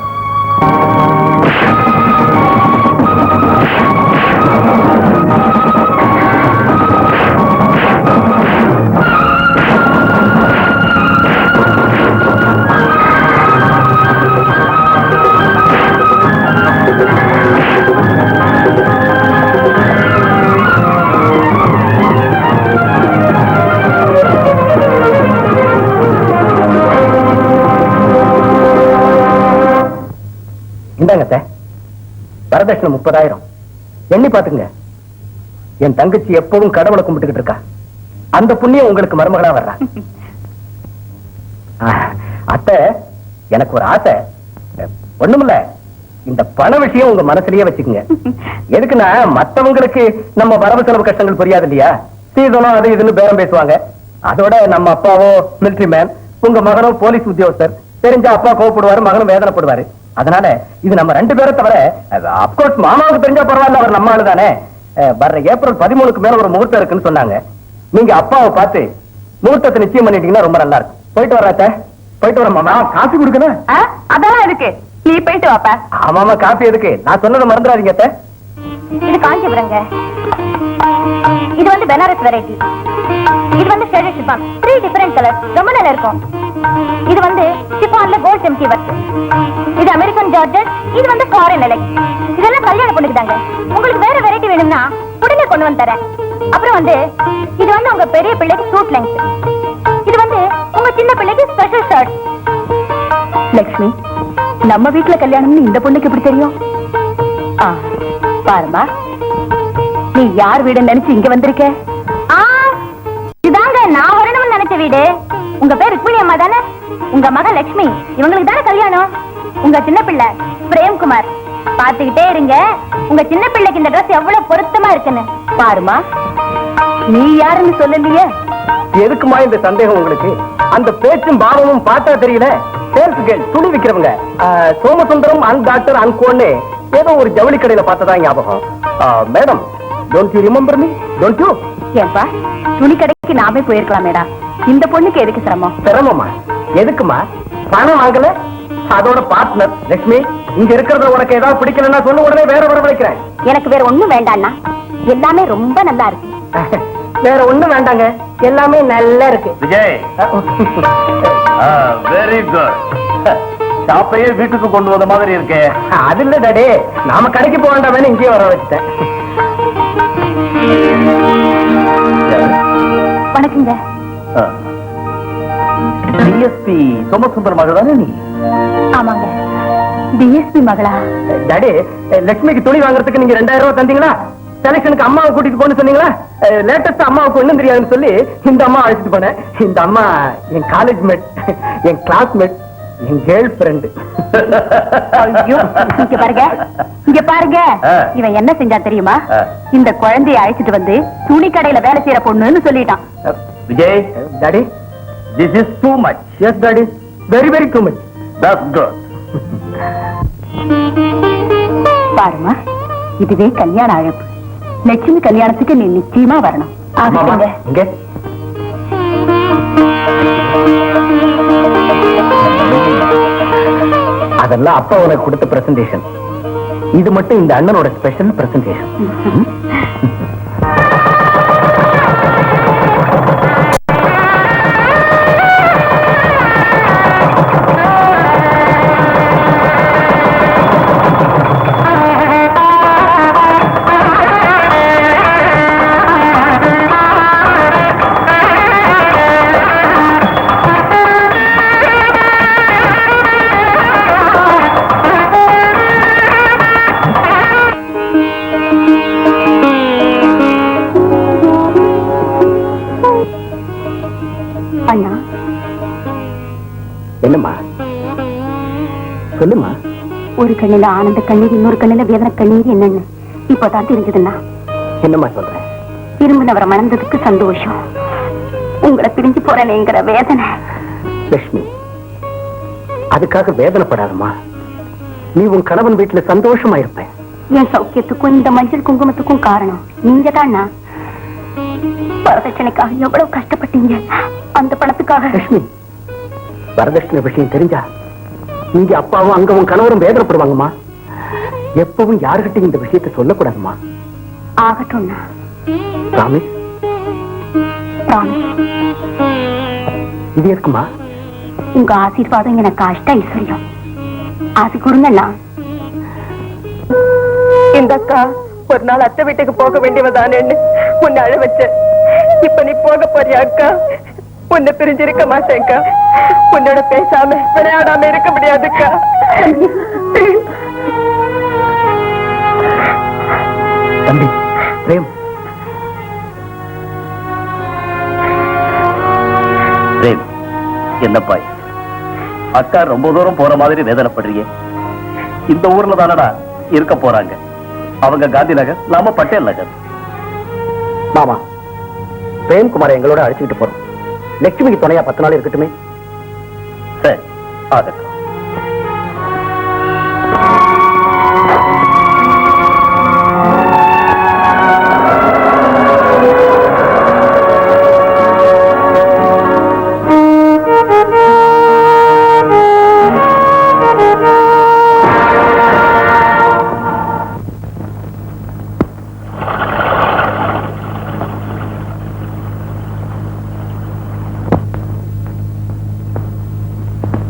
இந்தாங்க வரதட்சணை 30,000. எண்ணி பாத்துங்க. என் தங்கச்சி எப்பவும் கடவுளை கும்பிட்டுக்கிட்டு இருக்கா. அந்த புண்ணியம் உங்களுக்கு மருமகளா வர்றா. அத்தை, எனக்கு ஒரு ஆசை. ஒண்ணுமில்ல, இந்த பண விஷயம் உங்க மனசுலயே வச்சுக்கோங்க. எதுக்குன்னா மத்தவங்களுக்கு நம்ம வரவு செலவு கஷ்டங்கள் புரியாது இல்லையா? சீதனம் அது இதுன்னு பேரம் பேசுவாங்க. அதோட நம்ம அப்பாவோ மிலிட்டரி மேன், உங்க மகனோ போலீஸ் உத்தியோகஸ்தர். தெரிஞ்ச அப்பா கோவப்படுவாரு, மகனும் வேதனைப்படுவாரு. அதனால இது நம்ம 2 பேரை தவிர, அப்கோர்ஸ் மாமாவுக்கு தெரிஞ்சா பரவாயில்ல, அவர் நம்ம ஆளு தானே. வர்ற ஏப்ரல் 13க்கு மேல ஒரு முகூர்த்தம் இருக்குன்னு சொன்னாங்க. நீங்க அப்பாவை பார்த்து முகூர்த்தத்தை நிச்சயம் பண்ணிட்டீங்கன்னா ரொம்ப நல்லா இருக்கும். போயிட்டு வராத்த, போயிட்டு வர மாமா. காசு கொடுக்கணும். அதெல்லாம் இருக்கு, நீ போயிட்டு வாப்பா. ஆமாமா, காப்பி எதுக்கு? நான் சொன்னதை மறந்துடாதீங்க அத்தை. இது காஞ்சிபுரங்க. இது வந்து பெனாரஸ் வெரைட்டி. இது வந்து ஷேடட் ஷிஃபான். 3 டிஃபரண்ட் கலர்ஸ், ரொம்ப நல்லா இருக்கும். இது வந்து ஷிஃபான்ல கோல்ட் எம்டி ஒர்க். இது அமெரிக்கன் ஜார்ஜெட். இது வந்து ஃபாரின் எலெக்ட். இதெல்லாம் கல்யாண பொண்ணுக்கு தாங்க. உங்களுக்கு வேற வெரைட்டி வேணும்னா உடனே கொண்டு வந்து தரேன். அப்புறம் வந்து இது வந்து உங்க பெரிய பிள்ளைக்கு சூட் லெங்த். இது வந்து உங்க சின்ன பிள்ளைக்கு ஸ்பெஷல் ஷர்ட். லட்சுமி, நம்ம வீட்டுல கல்யாணம்னு இந்த பொண்ணுக்கு எப்படி தெரியும்? பாருமா, நீ யார் வீடு நினைச்சு இங்க வந்திருக்க? இதாங்க நான் வரணும்னு நினைச்ச வீடு. உங்க பேர் ருக்மிணி அம்மா தானே? உங்க மக லட்சுமி, இவங்களுக்கு தானே கல்யாணம். உங்க சின்ன பிள்ளை பிரேம்குமார். பாத்துக்கிட்டே இருங்க, உங்க சின்ன பிள்ளைக்கு இந்த ட்ரெஸ் எவ்வளவு பொருத்தமா இருக்குன்னு. பாருமா, நீ யாருன்னு சொல்லலையே. எதுக்குமா இந்த சந்தேகம் உங்களுக்கு? அந்த பேச்சும் பாவமும் பார்த்தா தெரியல. சேல்ஸ் கேர்ள், துணி விக்கிறவங்க, சோமசுந்தரம் அண்ட் டாக்டர் அன்கோன்னு ஏதோ ஒரு ஜவுளி கடையில பார்த்ததா ஞாபகம். Madam, don't you remember me? Don't you? ஏன்பா, துணி கடைக்கு நாமே போயிருக்கலாம் மேடா. இந்த பொண்ணுக்கு எதுக்கு சிரமம்? சிரமமா? எதுக்குமா? பணம் வாங்கல, அதோட பார்ட்னர் லட்சுமி. இங்க இருக்கிறத உனக்கு ஏதாவது பிடிக்கலன்னா சொல்லு, உடனே வேற வரவழைக்கிறேன். எனக்கு வேற ஒண்ணும் வேண்டாம்னா, எல்லாமே ரொம்ப நல்லா இருக்கு. வேற ஒண்ணும் வேண்டாங்க, எல்லாமே நல்லா இருக்கு. Vijay, very good. ஷாப்பையே வீட்டுக்கு கொண்டு வந்த மாதிரி இருக்கே. அது இல்ல டாடி, நாம கடைக்கு போக வேண்டாம், இங்கேயே வர வச்சுட்டேன். வணக்கங்க. டிஎஸ்பி சோமசுந்தரம் மகள் தானே நீ? ஆமாங்க, டிஎஸ்பி மகளா? டாடி, லட்சுமிக்கு துணி வாங்குறதுக்கு நீங்க 2000 ரூபாய் தந்தீங்களா? செலக்ஷனுக்கு அம்மாவை கூட்டிட்டு போன்னு சொன்னீங்களா? லேட்டஸ்ட் அம்மாவுக்கு ஒண்ணும் தெரியாதுன்னு சொல்லி இந்த அம்மா அழைச்சிட்டு போனேன். இந்த அம்மா என் காலேஜ் மேட், என் கிளாஸ்மேட், என் கேர்ள் ஃபிரெண்ட். இங்க பாருங்க, இங்க பாருங்க. இவன் என்ன செஞ்சா தெரியுமா? இந்த குழந்தையை அழைச்சிட்டு வந்து துணி கடையில வேலை செய்யற பொண்ணுன்னு சொல்லிட்டான். Vijay, daddy, this is too much. Yes daddy, very very too much. That's good. பாருமா, இதுவே கல்யாண அழைப்பு. லட்சுமி கல்யாணத்துக்கு நீ நிச்சயமா வரணும். ஆகட்டுங்க. இங்க அதெல்லாம் அப்பா உனக்கு கொடுத்த பிரசன்டேஷன். இது மட்டும் இந்த அண்ணனோட ஸ்பெஷல் பிரசன்டேஷன். அண்ணா, என்னம்மா சொல்லுமா? ஒரு கண்ணில ஆனந்த கண்ணீர், இன்னொரு கண்ணில வேதனை கண்ணீர் என்னன்னு இப்பதான் தெரிஞ்சதுன்னா. என்னம்மா சொல்ற? திரும்பினவரை மறந்ததுக்கு சந்தோஷம், உங்களை பிரிஞ்சு போறேங்கிற வேதனை. லட்சுமி, அதுக்காக வேதனைப்படாதம்மா. நீ உன் கணவன் வீட்டுல சந்தோஷமா இருப்ப. என் சௌக்கியத்துக்கும் இந்த மஞ்சள் குங்குமத்துக்கும் காரணம் நீங்க தான். வரதட்சணைக்காக எவ்வளவு கஷ்டப்பட்டீங்க, அந்த பணத்துக்காக. லட்சுமி, வரதட்சணை விஷயம் தெரிஞ்சா நீங்க அப்பாவும் அங்க உன் கணவரும் வேதனைப்படுவாங்கம்மா. எப்பவும் யாருகிட்டையும் இந்த விஷயத்தை சொல்லக்கூடாதுமா. ஆகட்டும்னா. பிராமிஸ்? பிராமிஸ். இது இருக்குமா? உங்க ஆசீர்வாதம் எனக்கு அஷ்ட ஐஸ்வர்யம். ஆசை கொடுங்கண்ணா. இந்த அக்கா ஒரு நாள் அத்தை வீட்டுக்கு போக வேண்டியவதானேன்னு உன்னை அழ வச்ச. இப்ப நீ போக போறியா அக்கா? உன்னை பிரிஞ்சிருக்க மாட்டேன்க்கா. உன்னோட பேசாம விளையாடாம இருக்க முடியாதுக்கா. தம்பி பிரேம், பிரேம், என்னப்பா அக்கா ரொம்ப தூரம் போற மாதிரி வேதனைப்படுறியே. இந்த ஊர்ல தானடா இருக்க போறாங்க. அவங்க காந்தி நகர், நாம பட்டேல் நகர். மாமா, பிரேம்குமாரை எங்களோட அழைச்சிட்டு போறோம். லட்சுமிக்கு துணையா 10 நாள் இருக்கட்டுமே. சரி, ஆகட்டும்.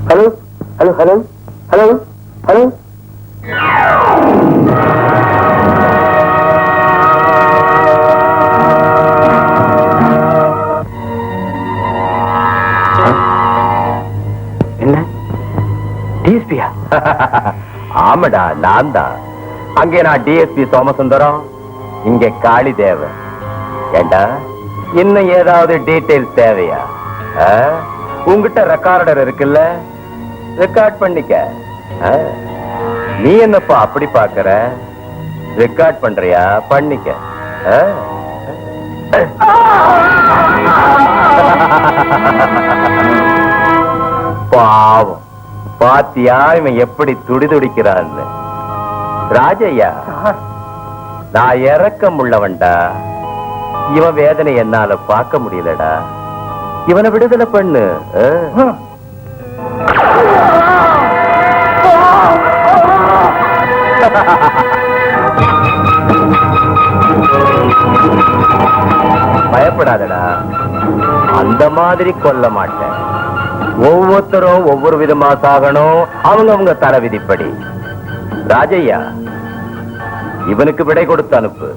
Hello hello hello hello hello. என்ன டிஎஸ்பியா? ஆமாடா, நான் தான். அங்கே நான் டிஎஸ்பி சோமசுந்தரம், இங்கே காளி தேவன். ஏண்டா, இன்னும் ஏதாவது டீடைல்ஸ் தேவையா? உங்ககிட்ட ரெக்கார்டர் இருக்குல்ல, ரெக்கார்ட் பண்ணிக்க. நீ என்னப்பா அப்படி பாக்குற? ரெக்கார்ட் பண்றியா? பண்ணிக்க. பாவம், பாத்தியா இவன் எப்படி துடிதுடிக்கிறான்னு? ராஜையா, நான் இறக்கம் உள்ளவன்டா. இவன் வேதனை என்னால பார்க்க முடியலடா. இவனை விடுதலை பண்ணு. பயப்படாதடா, அந்த மாதிரி கொல்ல மாட்டேன். ஒவ்வொருத்தரும் ஒவ்வொரு விதமா சாகணும், அவங்க தர விதிப்படி. ராஜையா, இவனுக்கு விடை கொடுத்து அனுப்பு.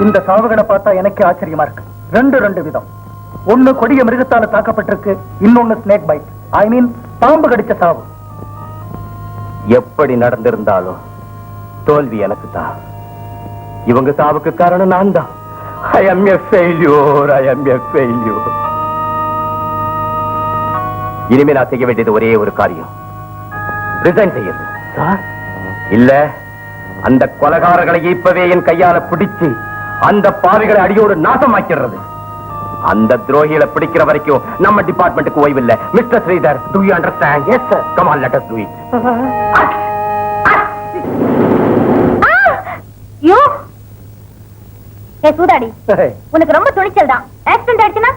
இந்த சாவுகளை பார்த்தா எனக்கு ஆச்சரியமா இருக்கு. ரெண்டு விதம். ஒண்ணு கொடிய மிருகத்தால தாக்கப்பட்டிருக்கு, இன்னொன்னு ஸ்னேக் பைட். ஐ மீன் பாம்பு கடிச்ச சாவு. எப்படி நடந்திருந்தாலும் தோல்வி எனக்கு தான். இவங்க சாவுக்கு காரணம் நான் தான். I am a failure. இனிமே நான் செய்ய வேண்டியது ஒரே ஒரு காரியம், ரிசைன் செய்யறது. இல்ல, அந்த கொலைகாரர்களை இப்பவே என் கையால பிடிச்சு அந்த பாவிகளை அடியோடு நாசமாக்கிறது. அந்த துரோகிகளை பிடிக்கிற வரைக்கும் நம்ம டிபார்ட்மெண்ட்டுக்கு ஓய்வில்லை. Mister Sridhar, do you understand? Yes sir. Come on, let us do it. யோ, சூதாடி, உனக்கு ரொம்ப துணிச்சல் தான். ஆக்சிடென்ட் ஆயிடுச்சுனா?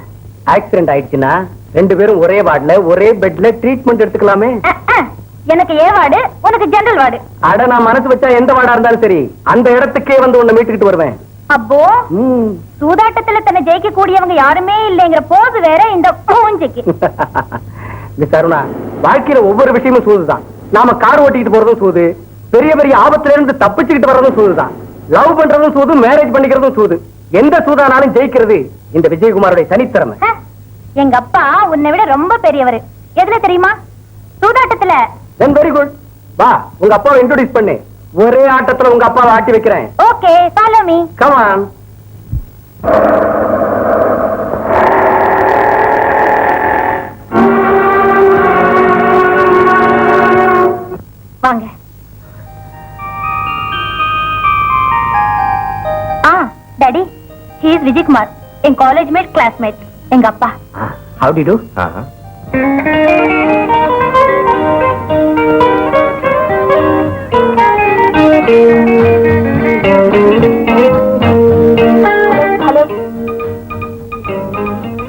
ஆக்சிடென்ட் ஆயிடுச்சுன்னா 2 பேரும் ஒரே வார்டுல ஒரே பெட்ல ட்ரீட்மெண்ட் எடுத்துக்கலாமே. எனக்கு ஏ வார்டு, உனக்கு ஜெனரல் வார்டு. அட, நான் மனசு வச்சா எந்த வார்டா இருந்தாலும் சரி, அந்த இடத்துக்கே வந்து உன்னை மீட்டுக்கிட்டு வருவேன். அப்போ சூதாட்டத்துல தன்னை ஜெயிக்க கூடியவங்க யாருமே இல்லைங்கிற போது வேற இந்த பூஞ்சிக்கு. மிஸ் அருணா, வாழ்க்கையில ஒவ்வொரு விஷயமும் சூதுதான். நாம கார் ஓட்டிக்கிட்டு போறதும் சூது, பெரிய பெரிய ஆபத்துல இருந்து தப்பிச்சுக்கிட்டு வர்றதும் சூதுதான். லவ் பண்றதும் சூது, மேரேஜ் பண்ணிக்கிறதும் சூது. எந்த சூதானாலும் ஜெயிக்கிறது இந்த விஜயகுமாரோட தனித்திறமை. எங்க அப்பா உன்னை விட ரொம்ப பெரியவர். எதுல தெரியுமா? சூதாட்டத்துல. Very good. வா, உங்க அப்பாவை இன்ட்ரோடியூஸ் பண்ணு. ஒரே ஆட்டத்துல உங்க அப்பாவை ஆட்டி வைக்கிறேன். Okay, follow me. Come on. வாங்க. டாடி, he is விஜயகுமார், என் காலேஜ் மேட், கிளாஸ்மேட். எங்க அப்பா. How do you do?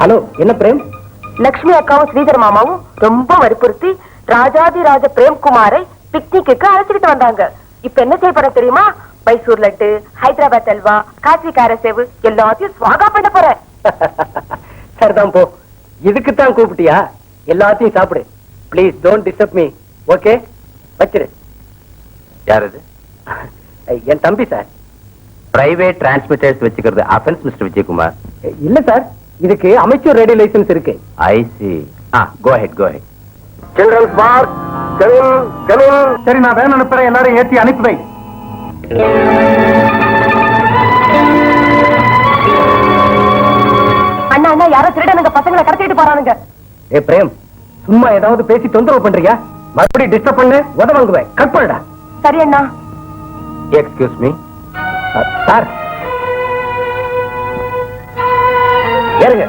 Hello, என்ன பிரேம்? லட்சுமி அக்காவும் ஸ்ரீதர் மாமாவும் ரொம்ப வற்புறுத்தி ராஜாதி ராஜ பிரேம்குமாரை பிக்னிக்கு அழைச்சிட்டு வந்தாங்க. இப்ப என்ன செய்ய போற தெரியுமா? மைசூர் லட்டு, ஹைதராபாத் அல்வா, காசி காரசேவு எல்லாத்தையும் ஸ்வாகா பண்ண போறேன். சரிதான், போ. இதுக்குத்தான் கூப்பிட்டியா? எல்லாத்தையும் சாப்பிடு. Please don't disturb me. Okay வச்சிரு. யார் இது? என் தம்பி சார். பிரைவேட் டிரான்ஸ்மிட்டர்ஸ் வச்சுக்கிறது அஃபென்ஸ் மிஸ்டர் விஜயகுமார். இல்ல சார், இதுக்கு அமைச்சர் ரேடியோ லைசன்ஸ் இருக்கு. I see. Go ahead. Childrens park. சரி, நான் வேன் அனுப்புறேன், எல்லாரும் ஏற்றி அனுப்பி வை. அண்ணா அண்ணா, யாரோ திருடனுங்க பசங்களை கடத்திட்டு போறானுங்க. ஏ பிரேம், சும்மா ஏதாவது பேசி தொந்தரவு பண்றியா? மறுபடியும் டிஸ்டர்ப் பண்ணு, உத வாங்குவேன். கட் பண்ணுடா. சரி அண்ணா. எக்ஸ்கியூஸ் மீ சார், ஏறுங்க.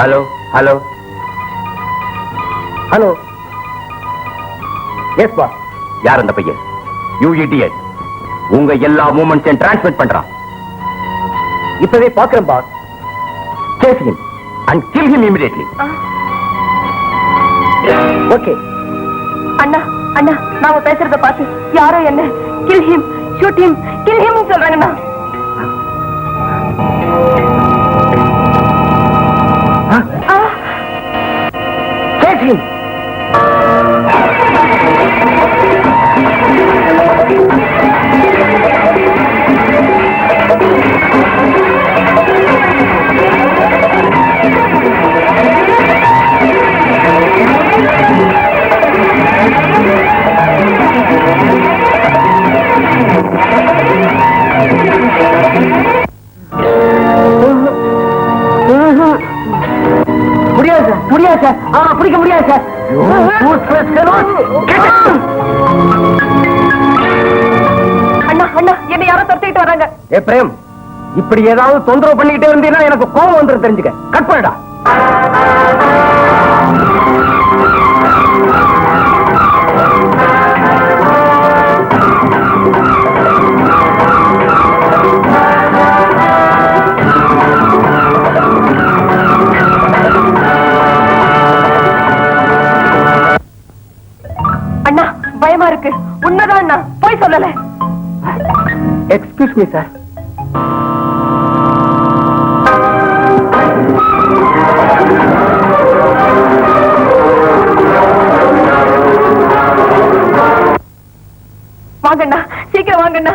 Hello hello hello. Yes boss. யார் அந்த பையன்? You idiot. உங்க எல்லா மூமெண்ட்ஸையும் டிரான்ஸ்மிட் பண்றான். இப்பவே பாக்குறேன் boss. Chase him and kill him immediately. Okay. அண்ணா அண்ணா, நாம பேசுறத பார்த்து யாரோ என்ன kill him, shoot him, kill him சொல்றாங்கண்ணா. Chase him. முடியாது சார். பிடிக்க முடியாது சார். அண்ணா அண்ணா, என்ன யாரோ துரத்திட்டு வராங்க. ஏ பிரேம், இப்படி ஏதாவது தொந்தரவு பண்ணிக்கிட்டே இருந்தீங்கன்னா எனக்கு கோபம் வந்துரும், தெரிஞ்சுக்க. கட் பண்ணுடா. அண்ணா பயமா இருக்கு. உண்மைதான் அண்ணா, போய் சொல்லல. Excuse me sir. வாங்கண்ணா, சீக்கிரம் வாங்கண்ணா.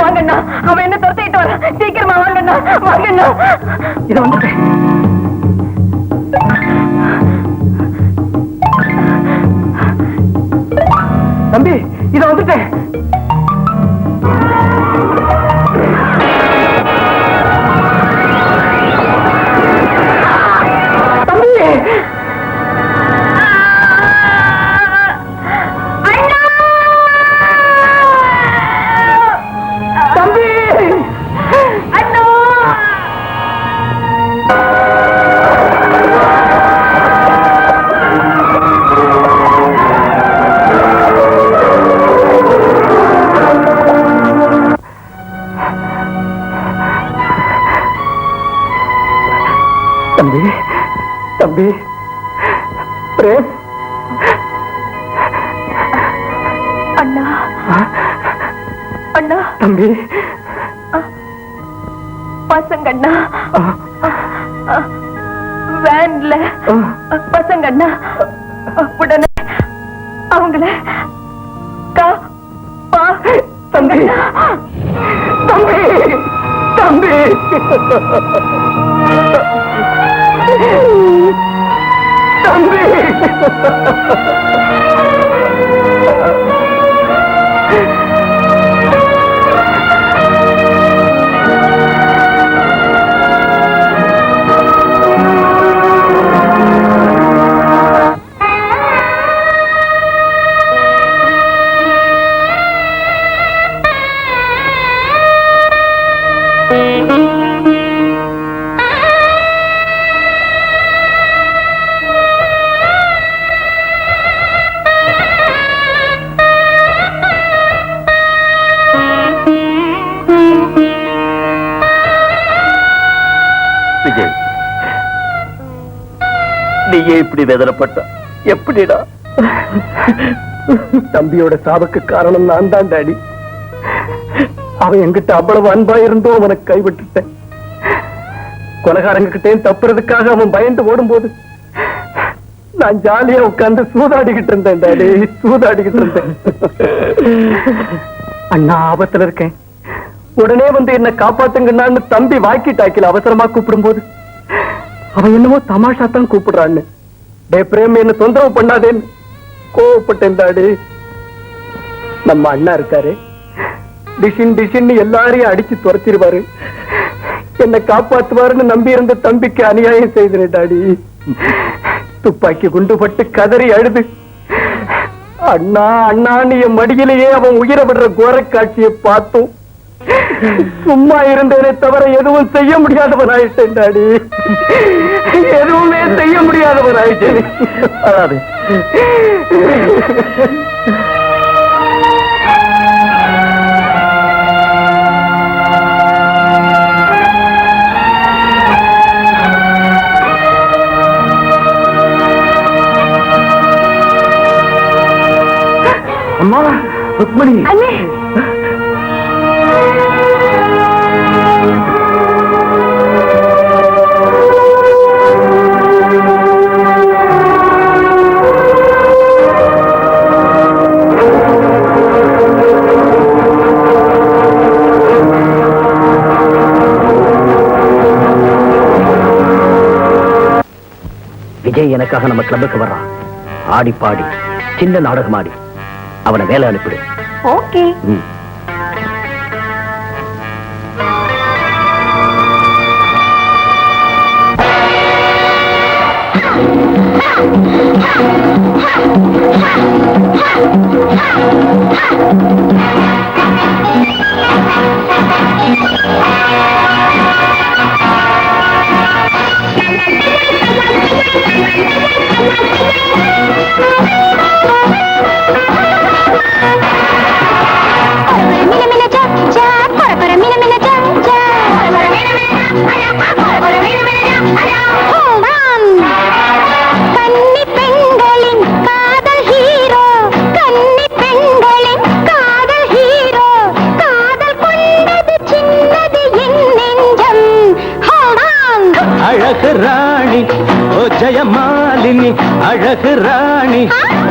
வாங்கண்ணா, அவன் என்ன துரத்திட்டு வரான். சீக்கிரமா வாங்கண்ணா, வாங்கண்ணா. இதை வந்துட்டு தம்பி, இதை வந்துட்டேன். தம்பி, தம்பி, அண்ணா. தம்பி, தம்பி, பிரேம். அண்ணா அண்ணா, தம்பி, பசங்கண்ணா வேன்ல பசங்கண்ணா உடனே அவங்கள தம்பி, தம்பி, தம்பி, தம்பி. நீயே இப்படி வேதனைப்பட்ட எப்படிடா? தம்பியோட சாவுக்கு காரணம் நான் தான் டாடி. அவன் என்கிட்ட அவ்வளவு அன்பா இருந்தோ அவனுக்கு கைவிட்டுட்டேன். கொலைகாரங்க கிட்டே தப்புறதுக்காக அவன் பயந்து ஓடும்போது நான் ஜாலியா உட்கார்ந்து சூதாடிக்கிட்டு இருந்தேன் டாடி, சூதாடிக்கிட்டு இருந்தேன். அண்ணா ஆபத்துல இருக்கேன், உடனே வந்து என்ன காப்பாத்துங்கன்னு தம்பி வாக்கி டாக்கில அவசரமா கூப்பிடும் போது அவன் என்னமோ தமாஷா தான் கூப்பிடுறான்னு, டே பிரேம் என்ன தொந்தரவு பண்ணாதேன்னு கோவப்பட்டேன் டாடி. நம்ம அண்ணா இருக்காரு, டிஷின் டிஷின்னு எல்லாரையும் அடிச்சு துரத்திடுவாரு, என்ன காப்பாத்துவாருன்னு நம்பி இருந்த தம்பிக்கு அநியாயம் செய்தேன் டாடி. துப்பாக்கி குண்டு பட்டு கதறி அழுது அண்ணா அண்ணான்னு என் மடியிலேயே அவன் உயிரை விடுற கோர காட்சியை பார்த்தோம். சும்மா இருந்தேனே தவிர எதுவும் செய்ய முடியாதவன் ஆயிட்டேன் டாடி, எதுவுமே செய்ய முடியாதவன் ஆயிட்டேன். அதாவது அம்மா ருக்மணி, விஜய் எனக்காக நம்ம கிளப்புக்கு வர்றான். ஆடி பாடி சின்ன நாடகம் ஆடி அவனை வேலை அனுப்பிடு. ஓகே. அழகு ராணி ஓ ஜெயமாலினி, அழகு ராணி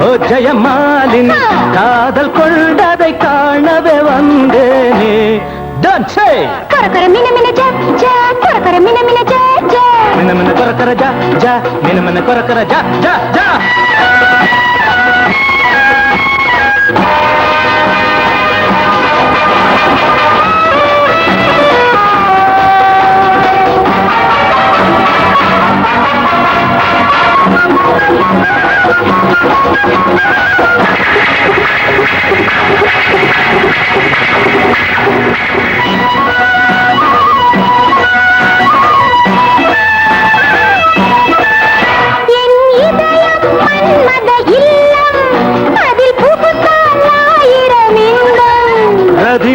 ஓ ஜெயமாலினி, காதல் கொண்டதை காணவே வந்தேனே. டான்ஸே கொரகர மின மின ஜா ஜா, கொரகர மின மின ஜா ஜா, மின மின கொரகர ஜா ஜா, மின மின கொரகர ஜா ஜா ஜா.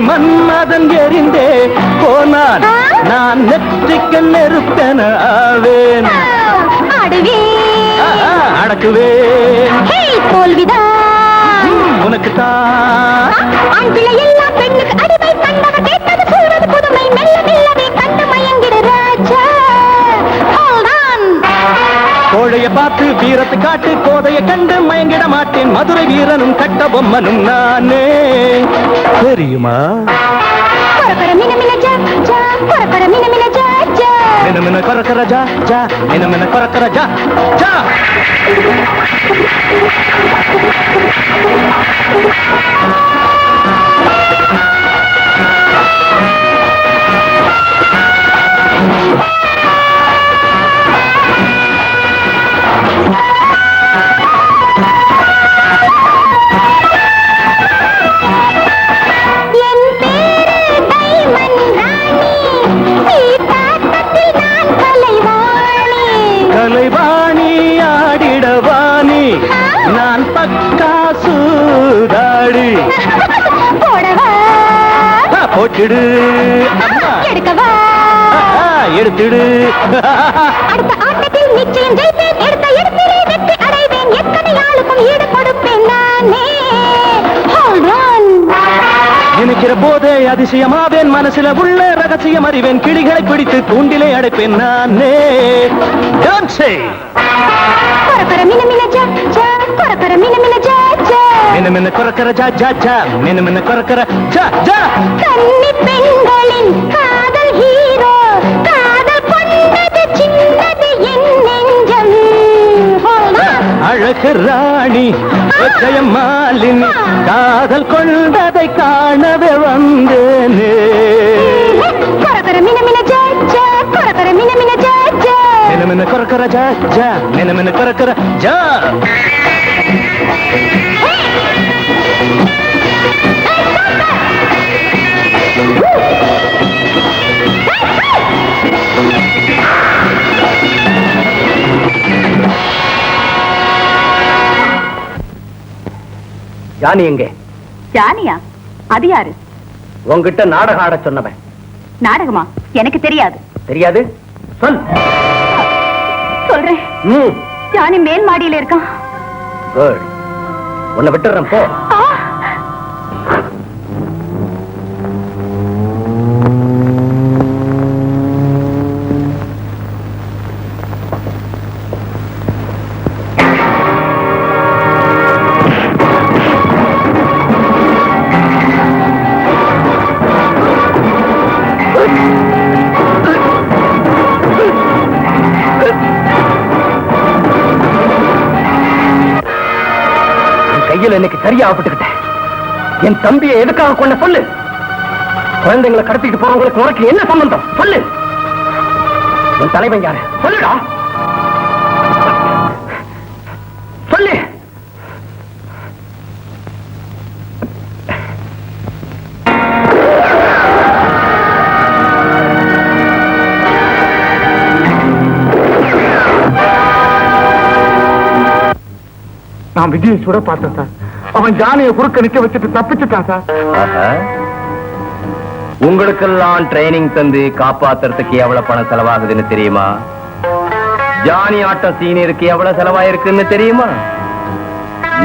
மன்மதன் எரிந்தே போனான், நான் நெற்றிக்கு நெருப்பென ஆவேன், அடக்குவேன் தோல்விதான் உனக்கு தான். ஆண் பிள்ளை எல்லா பெண்ணுக்கு அடிமை, கண்டவர் கேட்டது சொல்வது புதுமை, மெல்ல மெல்லவே கண்டு மயங்கிடு ராஜா. கோழைய பார்த்து வீரத்தை காட்டு, கோதையை கண்டு மயங்கிட மாட்டேன், மதுரை வீரனும் கட்ட பொம்மனும் நானே, தெரியுமா? கொரகர மின மின ஜா ஜா, கொரகர மின மின ஜா ஜா, மின மின கொரகர ஜா ஜா, மின மின கொரகர ஜா ஜா. கலைவாணி ஆடிடவாணி, நான் பக்கா சூதாடி, போட்டுடு அம்மா, எடுக்கவா எடுத்துடு. அடுத்த ஆட்டத்தில் நிச்சயம் ஜெயிப்பேன், எடுத்த அடிக்கிற போதே அதிசயமாவேன், மனசுல உள்ள ரகசியம் அறிவேன், கிளிகளை பிடித்து கூண்டிலே அடைப்பேன் நானே. மின கொரக்கர ஜா ஜா ஜா, மின கொரக்கர ஜா ஜா. கன்னி பெண்களின் காதல் ஹீரோ, காதல் கொண்டது சின்னது என் நெஞ்சம். அழகு ராணி ஜெயமாலினி, காதல் கொண்டதை காணவே வந்தேனே. கொரக்கர மின மின ஜா ஜா, கொரக்கர மின மின ஜா ஜா. மின கொரக்கர ஜா ஜா, மின கொரக்கர ஜா. ஜானி எங்கே? ஜானியா? அது யாரு? உங்ககிட்ட நாடகம் ஆட சொன்னவன். நாடகமா? எனக்கு தெரியாது. தெரியாது? சொல். சொல்றேன். ஜானி மேல் மாடியில இருக்கான். குட். உன்னை விட்டுறேன் போ. இன்னைக்கு சரியா ஆப்பட்டுக்கிட்டேன். என் தம்பியை எதுக்காக கொண்ட சொல்லு. குழந்தைங்களை கடத்திட்டு போறவங்களுக்கு உனக்கு என்ன சம்பந்தம் சொல்லு. என் தலைவன் யாரு சொல்லுடா, சொல்லு. நான் விஜயை சுட பார்த்தேன் சார். அவன் ஜானியை குறுக்க நிக்க வச்சுட்டு தப்பிச்சுட்டான் சார். உங்களுக்கெல்லாம் ட்ரைனிங் தந்து காப்பாத்துறதுக்கு எவ்வளவு பணம் செலவாகுதுன்னு தெரியுமா? ஜானி ஆட்டம் சீனியருக்கு எவ்வளவு செலவாயிருக்குன்னு தெரியுமா?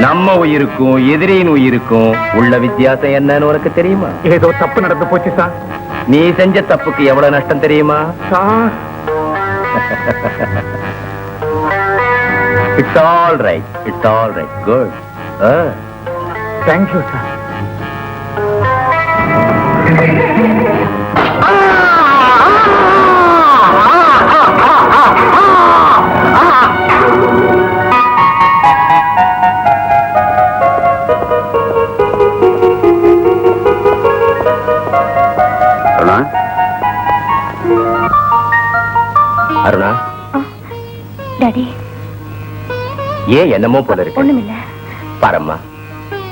நம்ம உயிருக்கும் எதிரியின் உயிருக்கும் உள்ள வித்தியாசம் என்னன்னு உனக்கு தெரியுமா? ஏதோ தப்பு நடந்து போச்சு சார். நீ செஞ்ச தப்புக்கு எவ்வளவு நஷ்டம் தெரியுமா? Sir It's all right. It's all right. Good. Thank you, sir. Aruna, Aruna, daddy ஏன் என்னமோ போல இருக்கு? ஒண்ணுமில்ல. பாரம்மா,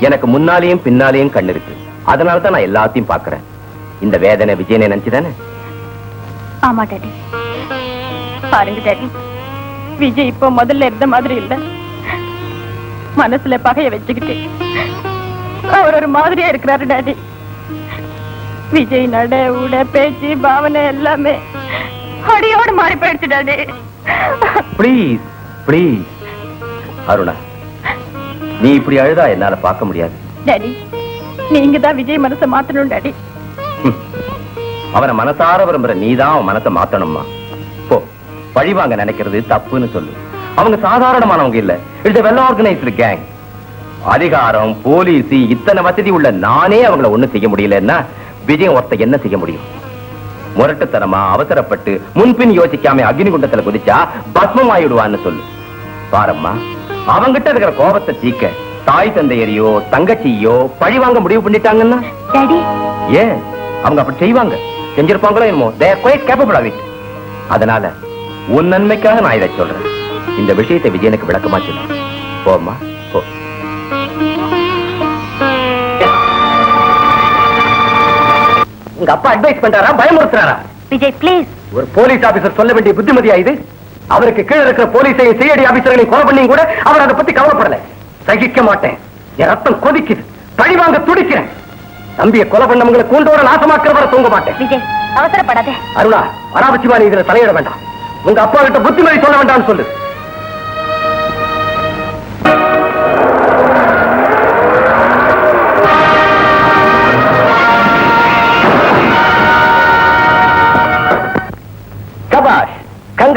எனக்கு முன்னாலேயும் பின்னாலேயும் கண்ணு இருக்கு. அதனாலதான் நான் எல்லாத்தையும் பாக்குறேன். இந்த வேதனை விஜயனை நினைச்சுதானே? ஆமா டாடி. பாருங்க டாடி, விஜய் இப்போ முதல்ல இருந்த மாதிரி இல்ல. மனசுல பகைய வச்சுக்கிட்டு அவர் ஒரு மாதிரியா இருக்கிறாரு டாடி. விஜய் நட உட பேச்சு பாவனை எல்லாமே அடியோடு மாறி போயிடுச்சு டாடி. ப்ளீஸ் ப்ளீஸ் அருணா, நீ இப்படி அழுதா என்னால பார்க்க முடியாது. டாடி, நீங்க தான் விஜய் மனசை மாத்தணும் டாடி. அவனை மனசார விரும்புற நீதான் அவன் மனசை மாத்தணும்மா. போ, பழிவாங்க நினைக்கிறது தப்புன்னு சொல்லு. அவங்க சாதாரணமானவங்க இல்ல. It's well organised gang. அதிகாரம், போலீஸ், இத்தனை வசதி உள்ள நானே அவங்கள ஒண்ணு செய்ய முடியலன்னா விஜய் ஒருத்த என்ன செய்ய முடியும்? முரட்டுத்தனமா அவசரப்பட்டு முன்பின் யோசிக்காம அக்னிகுண்டத்துல குதிச்சா பஸ்மம் ஆயிடுவான்னு சொல்லு. பாரம்மா, அவங்கிட்ட இருக்கிற கோபத்தை தீக்க தாய் தந்தையரையோ தங்கச்சியோ பழி வாங்க முடிவு பண்ணிட்டாங்கன்னா ஏன் அவங்க அப்படி செய்வாங்க? செஞ்சிருப்பாங்களோ என்னமோ. they are quite capable of it. அதனால உன் நன்மைக்காக நான் இதை சொல்றேன். இந்த விஷயத்தை விஜயனுக்கு விளக்கமா சொல்லு. போம்மா, போ. உங்க அப்பா அட்வைஸ் பண்றாரா பயமுறுத்துறாரா? விஜய் ப்ளீஸ். ஒரு போலீஸ் ஆபீசர் சொல்ல வேண்டிய புத்திமதியா இது? அவருக்கு கீழே இருக்கிற போலீஸையும் சிஐடி ஆபீசர்களையும் கொலை பண்ணியும் கூட அவர் அதை பத்தி கவலைப்படல. சகிக்க மாட்டேன். என் ரத்தம் கொதிக்குது. பழி வாங்க துடிக்கிறேன். தம்பியை கொலை பண்ணவங்களை கூண்டோட நாசமாக்குறவரை தூங்க மாட்டேன். விஜய் அவசரப்படாதே. அருணா, அனாவசியமா நீ இதுல தலையிட வேண்டாம். உங்க அப்பா கிட்ட புத்திமதி சொல்ல வேண்டாம்னு சொல்லு.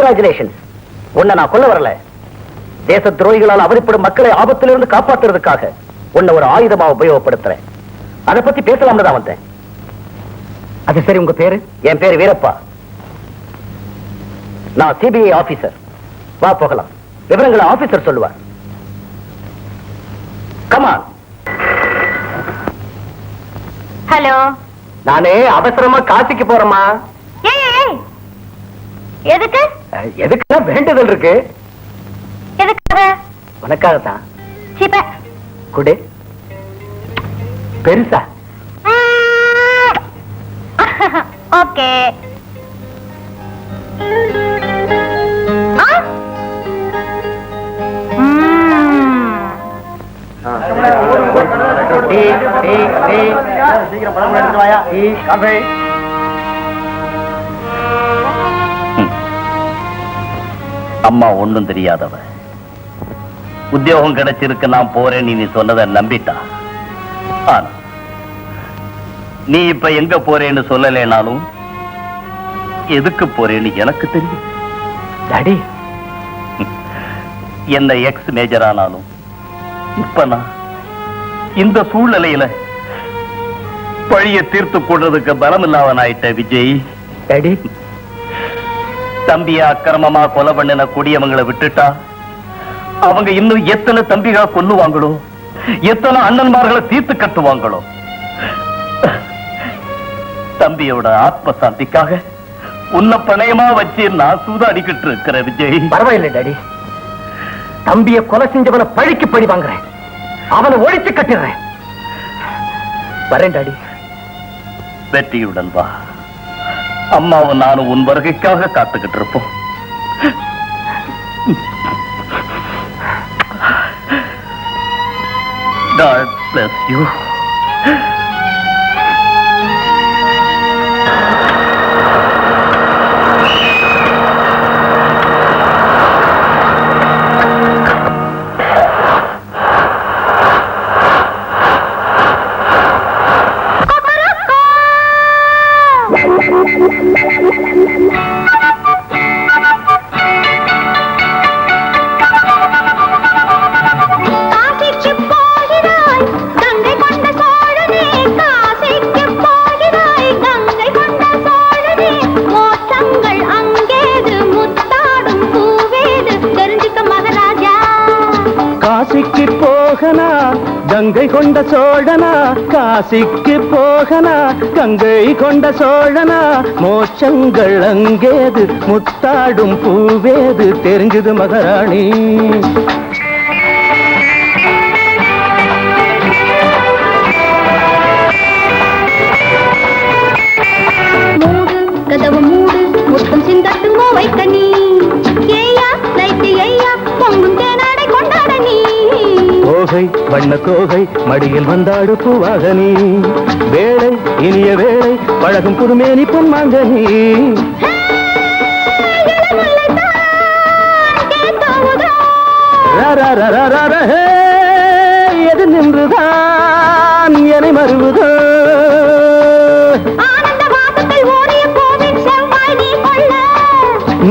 கங்க்ராச்சுலேஷன்ஸ். உன்னை நான் கொல்ல வரல. தேச துரோகிகளால் அவதிப்படும் மக்களை ஆபத்திலிருந்து காப்பாற்றுறதுக்காக உன்னை ஒரு ஆயுதமா உபயோகப்படுத்துறேன். அதை பத்தி பேசலாம்னு தான் வந்தேன். அது சரி, உங்க பேரு? என் பேரு வீரப்பா. நான் சிபிஐ ஆபீசர். வா போகலாம். விவரங்களை ஆபீசர் சொல்லுவார். கமான். ஹலோ. நானே அவசரமா காசிக்கு போறேம்மா. எதுக்கு? எதுக்குன்னா வேண்டுதல் இருக்கு. எதுக்காக? உனக்காகத்தான். சீப்ப. குடு. பெருசா? ஓகே. அம்மா ஒண்ணும் தெரியாதவ. உத்தியோகம் கிடைச்சிருக்கு, நான் போறேன் நீ சொன்னதை நம்பிட்டா. ஆனா நீ இப்ப எங்க போறேன்னு சொல்லலேனாலும் எதுக்கு போறேன்னு எனக்கு தெரியும். டாடி, என்ன எக்ஸ் மேஜர் ஆனாலும் இப்ப நான் இந்த சூழ்நிலையில பழிய தீர்த்து கொள்றதுக்கு பலம் இல்லாதவன் ஆயிட்ட விஜய். டாடி, தம்பிய அக்கிரமமா கொலை பண்ணின கொடியவங்களை விட்டுட்டா அவங்க இன்னும் எத்தனை தம்பிகளை கொல்லுவாங்களோ, எத்தனை அண்ணன்மார்களை தீர்த்து கட்டுவாங்களோ. தம்பியோட ஆத்ம சாந்திக்காக உன்னை பணையமா வச்சு நான் சூதாடிக்கிட்டு இருக்கிற விஜய். பரவாயில்லை டாடி, தம்பிய கொலை செஞ்சவனை பழிக்கு பழி வாங்குறேன். அவனை ஒழிச்சு கட்டிடுறேன். வரேன் டாடி. வெற்றியுடன் வா. அம்மாவும் நானும் உன் வருகைக்காக காத்துக்கிட்டு இருப்போம். God bless you. காசிக்கு போகனா கங்கை கொண்ட சோழனா, காசிக்கு போகனா கங்கை கொண்ட சோழனா, மோட்சங்கள் அங்கேது முத்தாடும் பூவேது தெரிஞ்சுது மகாராணி. மூடு கதவு மூடு, முத்தம் சிந்தட்டும் கோவை கனி. ஏயா லைட்டு ஐயா பொங்கும் தேனாடை கொண்டாட நீ. தோகை வண்ண தோகை மடியில் வந்தாடு பூவாக நீ. வேளை இனிய வேளை பழகும் புதுமேனி பொன்மாங்கனி. எது நின்றுதான் என்னை மறுவுதோ.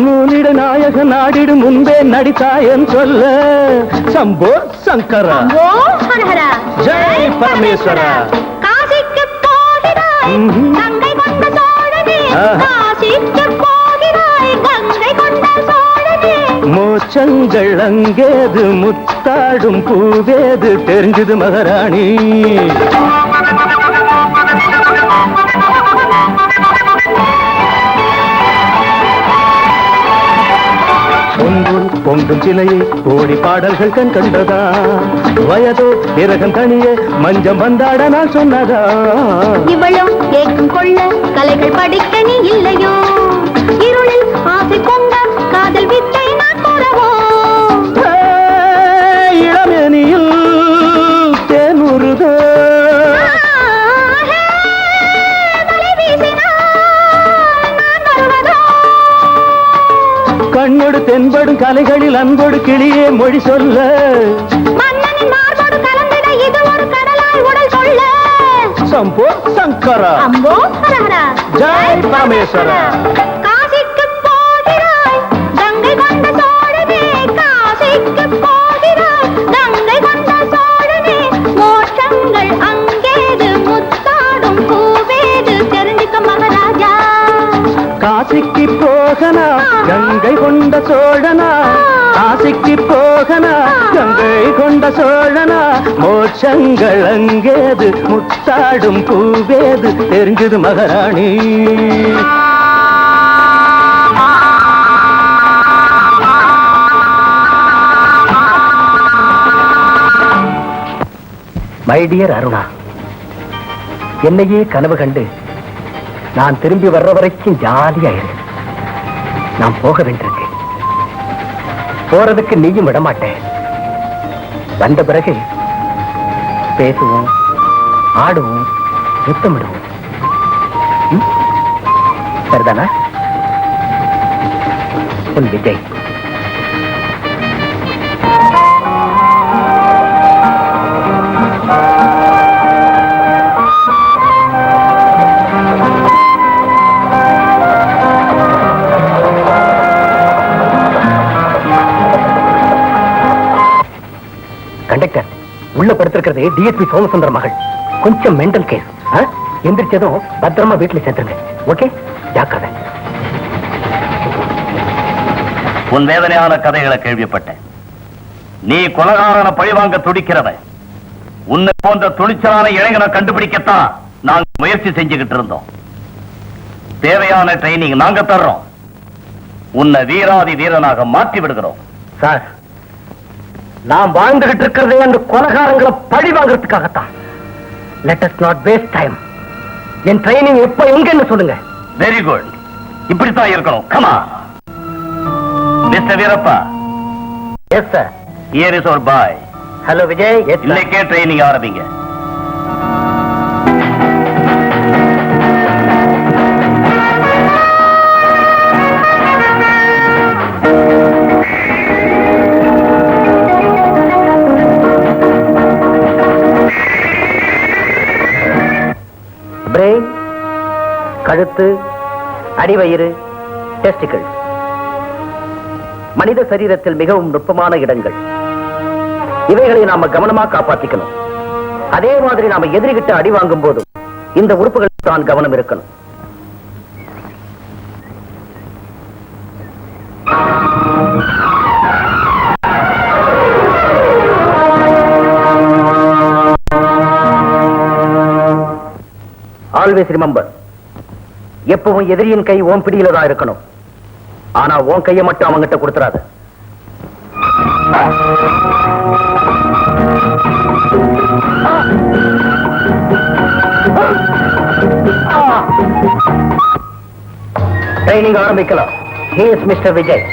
நூலிட நாயக நாடிடு முன்பே நடித்தாயன் சொல்ல. சம்போ சங்கரா, ஜெய் பரமேஸ்வரா. காசிக்கு போகிறாய் கங்கை கொண்ட சோழனே, காசிக்கு போகிறாய் கங்கை கொண்ட சோழனே. மோட்சங்கள் அங்கேது முத்தாடும் பூவேது தெரிஞ்சது மகாராணி. பொன்புல் பொங்கும் சிலையை கோடி பாடல்கள் கண் கண்டதா, வயதோ விரகம் தனியே மஞ்சம் வந்தாட நான் சொன்னதா. இவளும் கேட்கும் கொள்ள கலைகள் படிக்க நீ இல்லையோ, இருளில் ஆசை கொண்ட காதல் வித்தை நான் கூறவோ. இளமேனியில் தேனுருதோ, கண்ணோடு தென்படும் கலைகளில் அன்போடு கிளியே மொழி சொல்ல. மன்னனின் மார்போடு கலந்திட இது ஒரு கடலாய் உடல் சொல்ல. சம்போ சங்கரா, அம்போ ஹரஹரா, ஜெய் பரமேஸ்வரா. காசிக்கு போகிறாய் தோஷங்கள் அங்கேது முத்தாடும் பூவேது தெரிஞ்சது மகாராணி. மை டியர் அருணா, என்னையே கனவு கண்டு நான் திரும்பி வர்ற வரைக்கும் ஜாலியா இரு. நான் போக வேண்டியிருக்கு. போறதுக்கு நீயும் விடமாட்டேன். வந்த பிறகு பேசுவோம், ஆடுவோம், முத்தமிடுவோம். சரிதானா? உன் விஜய். கண்டக்டர், உள்ள படுத்திருக்கிறது டிஎஸ்பி சோமசுந்தர மகள். கொஞ்சம் மென்டல் கேஸ். எந்திரிச்சதும் பத்திரமா வீட்டுல சேர்த்துருங்க. ஓகே, ஜாக்கிரதை. உன் வேதனையான கதைகளை கேள்விப்பட்டேன். நீ கொலகாரன பழிவாங்க துடிக்கிறவன். உன்னை போன்ற துணிச்சலான இளைஞனை கண்டுபிடிக்கத்தான் நாங்க முயற்சி செஞ்சுக்கிட்டு இருந்தோம். தேவையான ட்ரைனிங் நாங்க தர்றோம். உன்னை வீராதி வீரனாக மாற்றி விடுகிறோம். சார், நாம் வாழ்ந்துகிட்டு இருக்கிறதே அந்த கொலகாரங்களை பழி வாங்கறதுக்காகத்தான். Let us not waste time. என் ட்ரைனிங் எப்ப எங்கன்னு சொல்லுங்க. வெரி குட், இப்படித்தான் இருக்கணும். Come on mister Veerappa. Yes sir. Here is your boy. Hello Vijay. இன்னைக்கே ட்ரைனிங் ஆரம்பிங்க. பிரெயின், கழுத்து, அடிவயிறு, டெஸ்டிகிள் மனித சரீரத்தில் மிகவும் நுட்பமான இடங்கள். இவைகளை நாம கவனமா காப்பாற்றிக்கணும். அதே மாதிரி நாம எதிரிகிட்ட அடி வாங்கும் போதும் இந்த உறுப்புகள் தான் கவனம் இருக்கணும். ஆல்வேஸ் ரிமெம்பர், எப்பவும் எதிரியின் கை ஓம் பிடியில தான் இருக்கணும். ஆனா உன் கையை மட்டும் அவங்கிட்ட கொடுத்துறாது. ட்ரைனிங் ஆரம்பிக்கலாம். He is Mr. Vijay.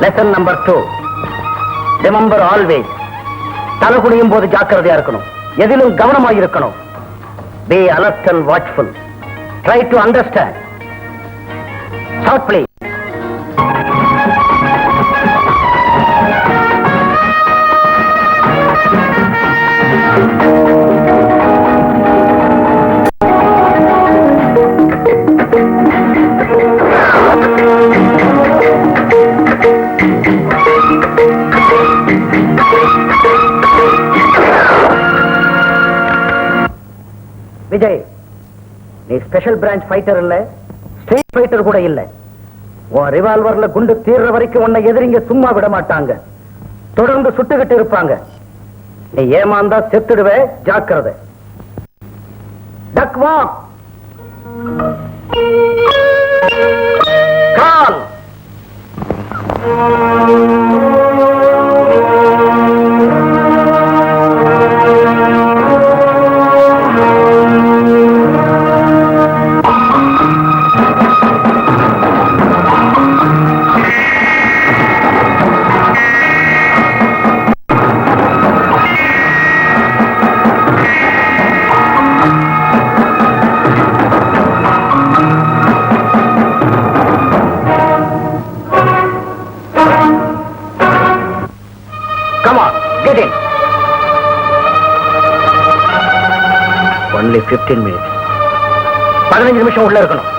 Lesson number 2. Remember always, தலை குனியும் போது ஜாக்கிரதையா இருக்கணும். எதிலும் கவனமாக இருக்கணும். Be alert and watchful. Try to understand. Start, please. Vijay, நீ ஸ்பெஷல் பிரான்ச் ஃபைட்டர் இல்ல, ஸ்ட்ரீட் ஃபைட்டர் கூட இல்ல. உன் ரிவால்வர்ல குண்டு தீர்ற வரைக்கும் உன்னை எதிரிங்க சும்மா விட மாட்டாங்க. தொடர்ந்து சுட்டுக்கிட்டு இருப்பாங்க. நீ ஏமாந்தா செத்துடுவே, ஜாக்கிரதை. டக் வாக். கால். Only 15 minutes. 15 நிமிஷம் உள்ள இருக்கணும்.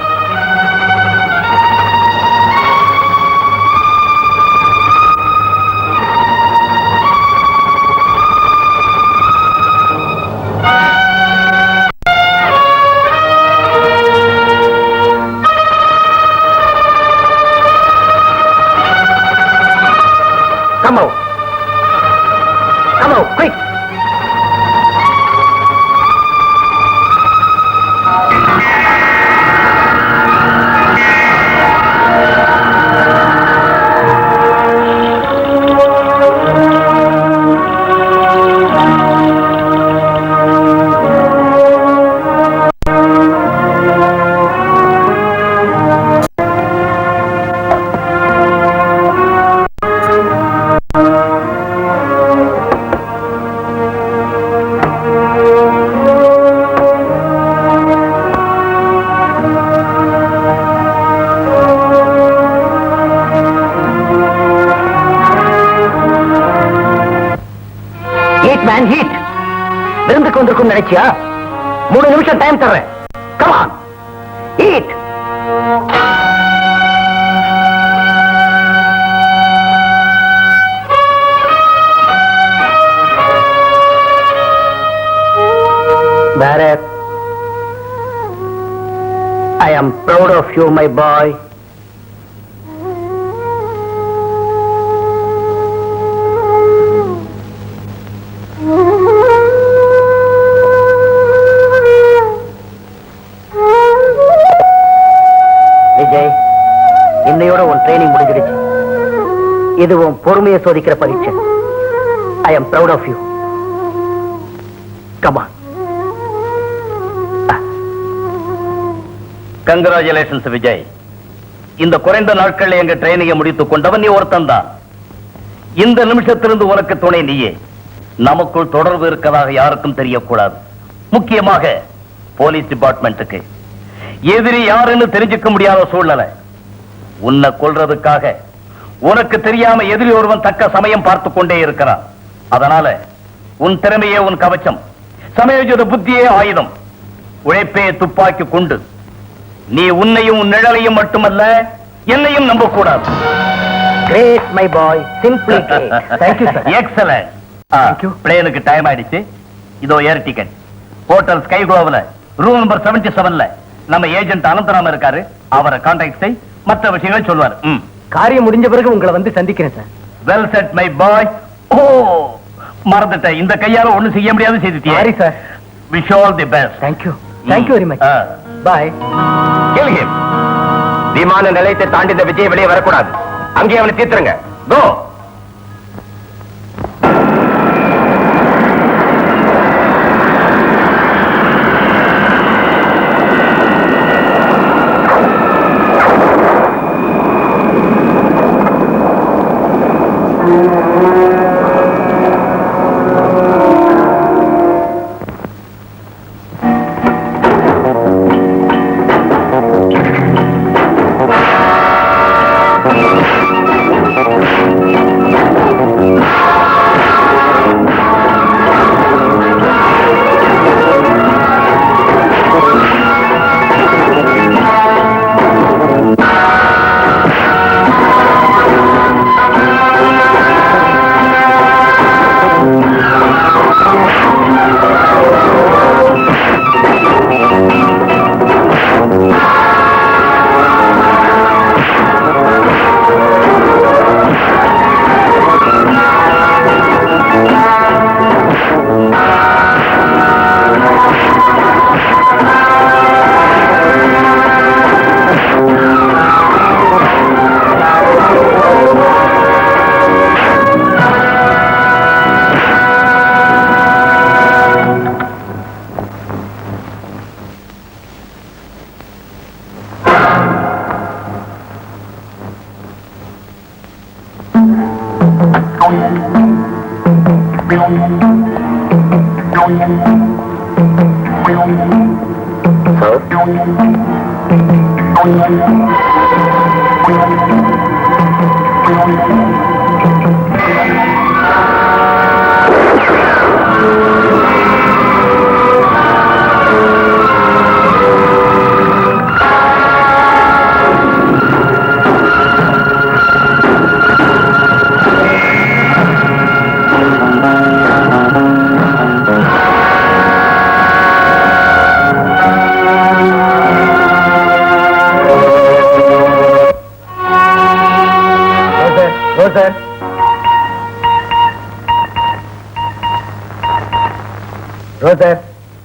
Man heat. விருந்துக்கு வந்திருக்கும் நினைச்சியா? 3 நிமிஷம் டைம் தர்றேன். Come on, eat. Bharat, I am proud of you, my boy. Vijay, இன்னையோட உன் ட்ரைனிங் முடிஞ்சிடுச்சு. இது உன் பொறுமையை சோதிக்கிற பரீட்சை. I am proud of you. Come on. Congratulations Vijay. இந்த குறைந்த நாட்கள் எங்க ட்ரைனிங்கை முடித்துக் கொண்டவன் நீ ஒருத்தன் தான். இந்த நிமிஷத்திலிருந்து உனக்கு துணை நீயே. நமக்குள் தொடர்பு இருக்கதாக யாருக்கும் தெரியக்கூடாது. முக்கியமாக போலீஸ் டிபார்ட்மெண்ட்டுக்கு. எதிரி யாருன்னு தெரிஞ்சுக்க முடியாத சூழ்நிலை. உன்னை கொல்றதுக்காக உனக்கு தெரியாம எதிரி ஒருவன் தக்க சமயம் பார்த்து கொண்டே இருக்கிறான். அதனால உன் திறமையே உன் கவச்சம், சமயோஜித புத்தியே ஆயுதம், உழைப்பே துப்பாக்கி கொண்டு நீ உன்னையும் உன் நிழலையும் மட்டுமல்ல என்னையும் நம்பக்கூடாது. Great my boy, simply great. Thank you sir. Excellent. Thank you. பிளேனுக்கு டைம் ஆயிடுச்சு. இதோ ஏர் டிக்கெட். ஹோட்டல் ஸ்கை குளோவ்ல ரூம் நம்பர் 77ல நம்ம ஏஜென்ட் அனந்தராம இருக்காரு. அவரை கான்டாக்ட் செய், மற்ற விஷயங்கள் சொல்வார். காரியம் முடிஞ்ச பிறகு உங்களை வந்து சந்திக்கிறேன் sir. Well said my boy. Oh மறந்துட்டேன், இந்த கையால ஒண்ணும் செய்ய முடியாது செய்துட்டியே. Sorry sir. Wish all the best. Thank you. Thank you very much. Bye. கேளுங்க, விமான நிலையத்தை தாண்டி இந்த விஜய் வெளியே வரக்கூடாது. அங்கே அவனை தீர்த்துருங்க. கோ.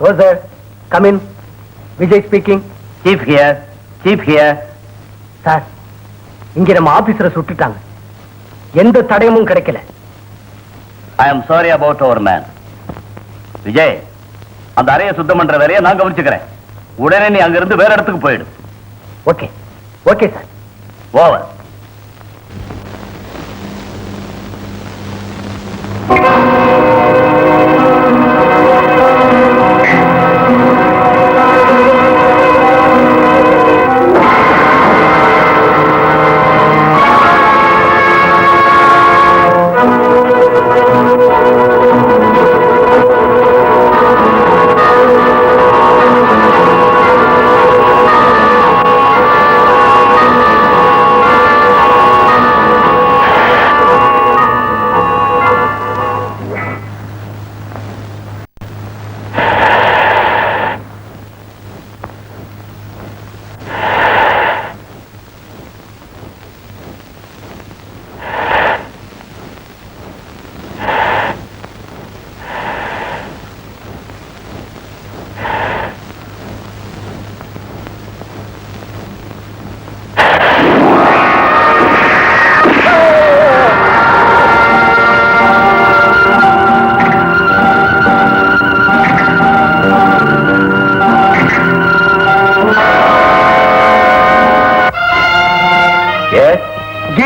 Roser, come in. Vijay speaking. Chief here. Chief here. Sir, இங்க நம்ம ஆபீசரை சுட்டுட்டாங்க. எந்த தடயமும் கிடைக்கல. I am sorry about our man. Vijay, அந்த அறையை சுத்தம் பண்ற வேலையை நான் கவனிச்சுக்கிறேன். உடனே நீ அங்கிருந்து வேற இடத்துக்கு போயிடு. Okay okay sir. Over.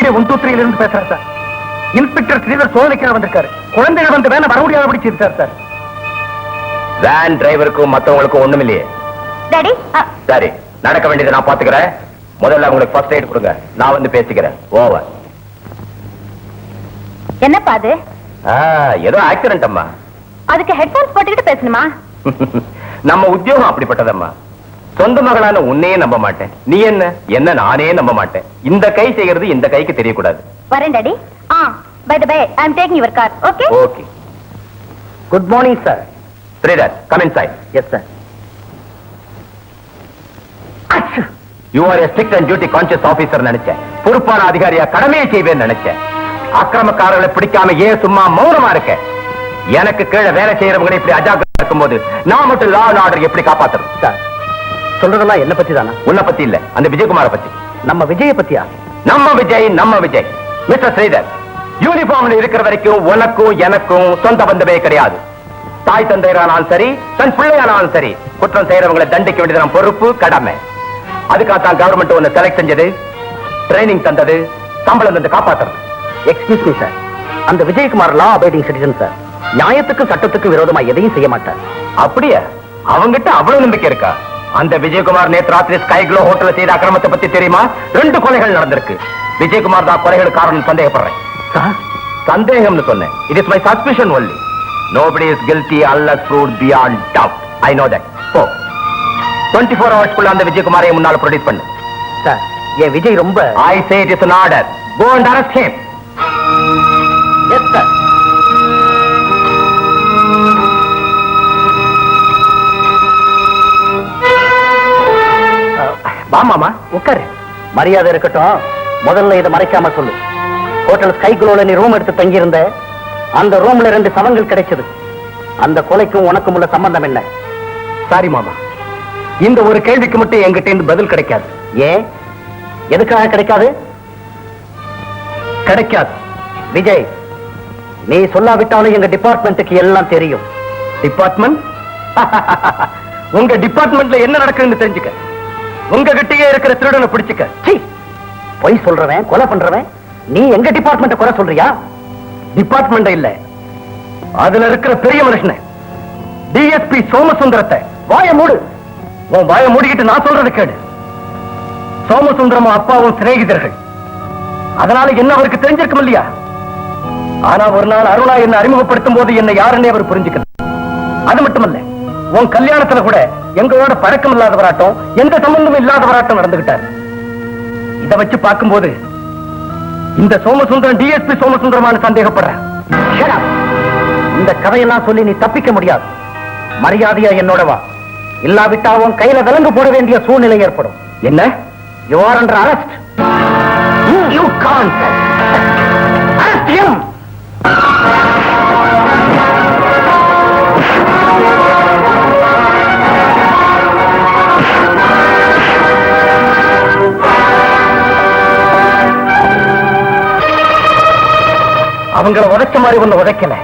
ID 123 இருந்து பேசுறேன் சார். இன்ஸ்பெக்டர் ஸ்ரீதர் சோதனைக்காக வந்திருக்காரு. குழந்தைகள் வந்த வேனை வர முடியாத பிடிச்சிருக்காரு சார். வேன் டிரைவருக்கும் மத்தவங்களுக்கும் ஒண்ணும் இல்லையே. டாடி சரி, நடக்க வேண்டியதை நான் பாத்துக்கிறேன். முதல்ல உங்களுக்கு ஃபர்ஸ்ட் எய்ட் கொடுங்க, நான் வந்து பேசிக்கிறேன். ஓவர். என்னப்பா அது? ஏதோ ஆக்சிடென்ட் அம்மா. அதுக்கு ஹெட்போன்ஸ் போட்டுக்கிட்டு பேசணுமா? நம்ம உத்தியோகம் அப்படிப்பட்டதம்மா. சொந்த மகளான உன்னையே நம்ப மாட்டேன், நீ என்ன நானே நம்ப மாட்டேன். இந்த கை செய்யறது இந்த கைக்கு தெரியக்கூடாது. வரேன் daddy. By the by, I am taking your car. Okay okay. Good morning sir. Sridhar, come inside. Yes sir. You are a strict and duty conscious officer நினைச்சேன். பொறுப்பான அதிகாரியா கடமையை செய்வேன்னு நினைச்சேன். அக்கிரமக்காரர்களை பிடிக்காம ஏன் சும்மா மௌனமா இருக்க? எனக்கு கீழே வேலை செய்யறவங்க இப்படி அஜாக்கிரதையா இருக்கும்போது நான் மட்டும் லா அண்ட் ஆர்டர் எப்படி காப்பாத்துறது? சார், சொல்றதெல்லாம் என்ன பத்தி தானா? உன்னை பத்தி இல்ல, அந்த விஜயகுமார பத்தி. நம்ம விஜய பத்தியா? நம்ம விஜய். மிஸ்டர் ஸ்ரீதர், யூனிஃபார்ம்ல இருக்கிற வரைக்கும் உனக்கும் எனக்கும் சொந்த பந்தமே கிடையாது. தாய் தந்தையரானாலும் சரி, தன் பிள்ளையானாலும் சரி, குற்றம் செய்யறவங்களை தண்டிக்க வேண்டியது பொறுப்பு, கடமை. அதுக்காகத்தான் கவர்மெண்ட் ஒன்னு செலக்ட் செஞ்சது, ட்ரைனிங் தந்தது, சம்பளம் தந்து காப்பாத்துறது. எக்ஸ்கியூஸ் மீ சார், அந்த விஜயகுமார் லா அபைடிங் சிட்டிசன் சார். நியாயத்துக்கும் சட்டத்துக்கும் விரோதமா எதையும் செய்ய மாட்டார். அப்படியே அவங்கிட்ட அவ்வளவு நம்பிக்கை இருக்கா? அந்த விஜயகுமார் நேற்று ராத்திரி ஸ்கை க்ளோ ஹோட்டல்ல செய்த அக்கிரமத்தை பத்தி தெரியுமா? 2 கொலைகள் நடந்திருக்கு. விஜயகுமார் தான் கொலைகள் காரணம் சந்தேகப்படுறேன். சந்தேகம்னு சொன்னேன். It is my suspicion only. Nobody is guilty unless proved beyond doubt. I know that. So 24 hours அந்த விஜயகுமாரை முன்னால ப்ரொடியூஸ் பண்ணு. சார், ஏன் விஜய் ரொம்ப I say it is an order. Go and arrest him. Yes sir. வாமாமா உட்காரு. மரியாதை இருக்கட்டும். முதல்ல இதை மறைக்காம சொல்லு. ஹோட்டல் ஸ்கை க்ளோல நீ ரூம் எடுத்து தங்கி இருந்த. அந்த ரூம்ல 2 சவங்கள் கிடைச்சது. அந்த கொலைக்கும் உனக்கும் உள்ள சம்பந்தம் என்ன? சாரி மாமா, இந்த ஒரு கேள்விக்கு மட்டும் என்கிட்ட இருந்து பதில் கிடைக்காது. ஏன்? எதுக்காக கிடைக்காது? கிடைக்காது. விஜய், நீ சொல்லாவிட்டாலும் எங்க டிபார்ட்மெண்ட்டுக்கு எல்லாம் தெரியும். டிபார்ட்மெண்ட்? உங்க டிபார்ட்மெண்ட்ல என்ன நடக்குதுன்னு தெரிஞ்சுக்க. உங்க கிட்டயே இருக்கிற திருடனை பிடிச்சுக்க. சீ, பொய் சொல்றவன், கொலை பண்றவன் நீ எங்க டிபார்ட்மெண்ட்டை குறை சொல்றியா? டிபார்ட்மெண்ட் இல்ல, அதுல இருக்கிற பெரிய மனுஷனை, டிஎஸ்பி சோமசுந்தரத்தை. வாய மூடு. உன் வாய மூடிக்கிட்டு நான் சொல்றது கேடு. சோமசுந்தரமும் அப்பாவும் சிநேகிதர்கள். அதனால என்ன அவருக்கு தெரிஞ்சிருக்கும் இல்லையா? ஆனா ஒரு நாள் அருணா என்ன அறிமுகப்படுத்தும் போது என்ன யாருன்னே அவர் புரிஞ்சுக்கணும். அது மட்டுமல்ல, உன் கல்யாணத்துல கூட எங்களோட பழக்கம் இல்லாதவராட்டம், எந்த சம்பந்தமும் இல்லாதவராட்டம் நடந்துகிட்டார். இதை வச்சு பார்க்கும்போது இந்த சோமசுந்தரம் டிஎஸ்பி சோமசுந்தரமான சந்தேகப்படுறேன். இந்த கதையெல்லாம் சொல்லி நீ தப்பிக்க முடியாது. மரியாதையா என்னோட வா. இல்லாவிட்டா உன் கையில விலங்கு போட வேண்டிய சூழ்நிலை ஏற்படும். என்ன? You are under arrest. You can't arrest him. அவங்கள உதைச்ச மாதிரி ஒண்ணு உதைக்கல.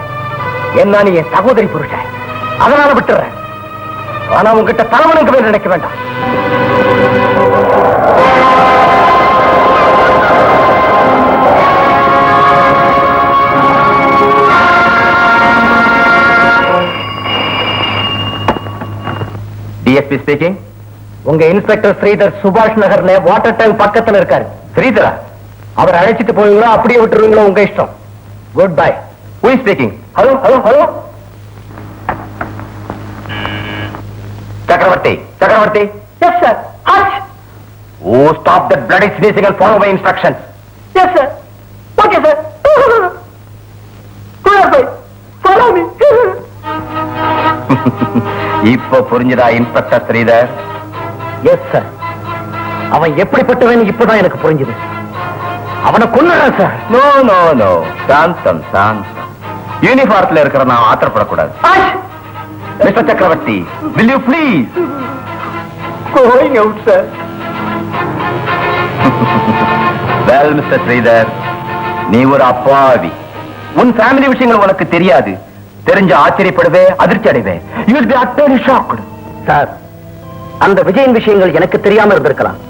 என்ன நீ என் சகோதரி புருஷன், அதனால விட்டுறேன். ஆனா உங்ககிட்ட தலைவனுக்கு மேல நினைக்க வேண்டாம். DSP speaking. உங்க இன்ஸ்பெக்டர் ஸ்ரீதர் சுபாஷ் நகர்ல வாட்டர் டேங்க் பக்கத்துல இருக்காரு. ஸ்ரீதரா? அவர் அழைச்சிட்டு போவீங்களோ அப்படியே விட்டுருவீங்களோ உங்க இஷ்டம். Good bye. Who is speaking? Hello, hello, hello. Chakravarti. Yes, sir. Hush. Oh, stop that bloody sneezing and follow my instructions. Yes, sir. Okay, sir. Go ahead, follow me. இப்போ புரிஞ்சதா inspector Sridhar? Yes sir. அவன் எப்படிப்பட்டவன் இப்பதான் எனக்கு புரிஞ்சுது. அவனை கொல்லுறேன் sir. No no no, சாந்தம் சாந்தம். யூனிஃபார்ம்ல இருக்கிற நான் ஆத்திரப்படக்கூடாது. மிஸ்டர் சக்கரவர்த்தி, will you please? Going out, sir. Well, mister Sridhar, நீ ஒரு அப்பாவி. உன் ஃபேமிலி விஷயங்கள் உனக்கு தெரியாது. தெரிஞ்ச ஆச்சரியப்படுவே, அதிர்ச்சி அடைவே. You will be utterly shocked. Sir, அந்த விஜயின் விஷயங்கள் எனக்கு தெரியாம இருந்திருக்கலாம்.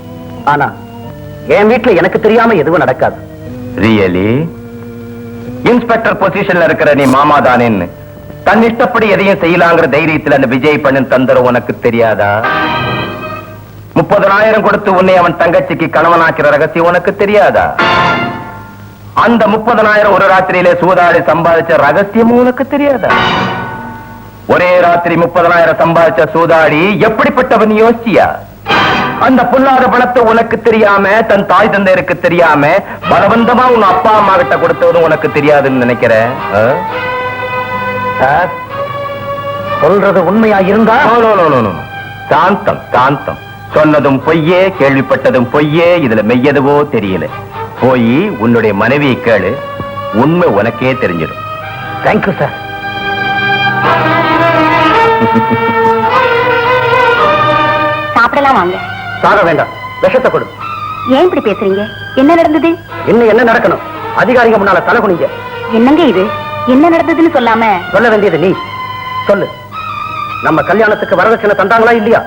ஆனா என் வீட்டுல எனக்கு தெரியாம எதுவும் நடக்காது. ரியலி இன்ஸ்பெக்டர் பொசிஷன்ல இருக்கிற நீ மாமா தானேன்னு தன் இஷ்டப்படி எதையும் செய்யலாங்கிற தைரியத்தில் அந்த விஜய் பண்ணன் தந்திரம் உனக்கு தெரியாதா? 30,000 கொடுத்து உன்னை அவன் தங்கச்சிக்கு கணவனாக்கிற ரகசியம் உனக்கு தெரியாதா? அந்த 30,000 ஒரு ராத்திரியிலே சூதாடி சம்பாதிச்ச ரகசியமும் உனக்கு தெரியாதா? ஒரே ராத்திரி 30,000 சம்பாதிச்ச சூதாடி எப்படிப்பட்டவன் யோசிச்சியா? அந்த பொல்லாத பணத்தை உனக்கு தெரியாம தன் தாய் தந்தையருக்கு தெரியாம பலவந்தமா உங்க அப்பா அம்மா கிட்ட கொடுத்ததும் உனக்கு தெரியாதுன்னு நினைக்கிறேன். சொல்றது உண்மையா இருந்தா? சாந்தம் சாந்தம். சொன்னதும் பொய்யே, கேள்விப்பட்டதும் பொய்யே, இதுல மெய்யதுவோ தெரியல. போய் உன்னுடைய மனைவியை கேளு, உண்மை உனக்கே தெரிஞ்சிடும். Thank you sir. சாப்பிடலாம் வாங்க. சாக வேண்டாம், விஷத்தை கொடு. ஏன் இப்படி பேசுறீங்க? என்ன நடந்தது? இன்னும் என்ன நடக்கணும்? அதிகாரிங்க முன்னால தலை குனிங்க. என்னங்க இது? என்ன நடந்ததுன்னு சொல்லாம? சொல்ல வேண்டியது நீ சொல்லு. நம்ம கல்யாணத்துக்கு வரதட்சணை தந்தாங்களா இல்லையா?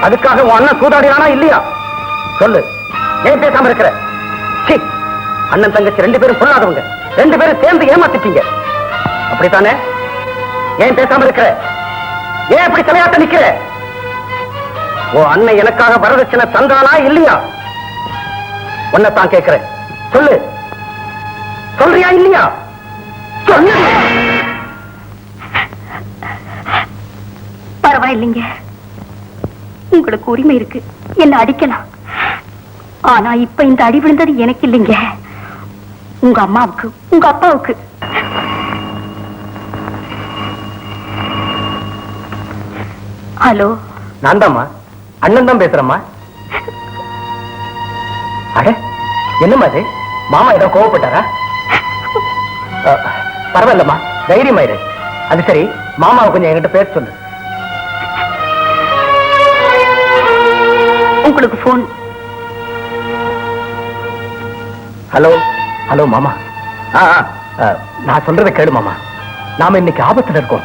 அதுக்காக உன் அண்ணன் சூதாடினானா இல்லையா? சொல்லு. ஏன் பேசாம இருக்கிற? சீ, அண்ணன் தங்கச்சி 2 பேரும் சொல்லாதவங்க, 2 பேரும் சேர்ந்து ஏமாத்திட்டீங்க, அப்படித்தானே? ஏன் பேசாம இருக்கிற? ஏன் அப்படி தலையாட்ட நிக்கிற? உன் அண்ணன் எனக்காக வரதட்சணை தந்தானா இல்லையா? உன்னைத்தான் கேட்கிறேன், சொல்லு. சொல்றியா இல்லையா? சொல்லு. பரவாயில்லைங்க, உங்களுக்கு உரிமை இருக்கு, என்ன அடிக்கலாம். ஆனா இப்ப இந்த அடி விழுந்தது எனக்கு இல்லைங்க, உங்க அம்மாவுக்கு, உங்க அப்பாவுக்கு. ஹலோ, நான் தான்மா, அண்ணன் தான் பேசுறேம்மா. அட, என்னம்மா இது? மாமா ஏதோ கோவப்பட்டாரா? பரவாயில்லம்மா, தைரியமாயிரு. அது சரி, மாமாவை கொஞ்சம் என்கிட்ட பேச சொல்லு. உங்களுக்கு போன். ஹலோ ஹலோ மாமா. நான் சொல்றதை கேளு மாமா. நாம இன்னைக்கு ஆபத்துல இருக்கோம்.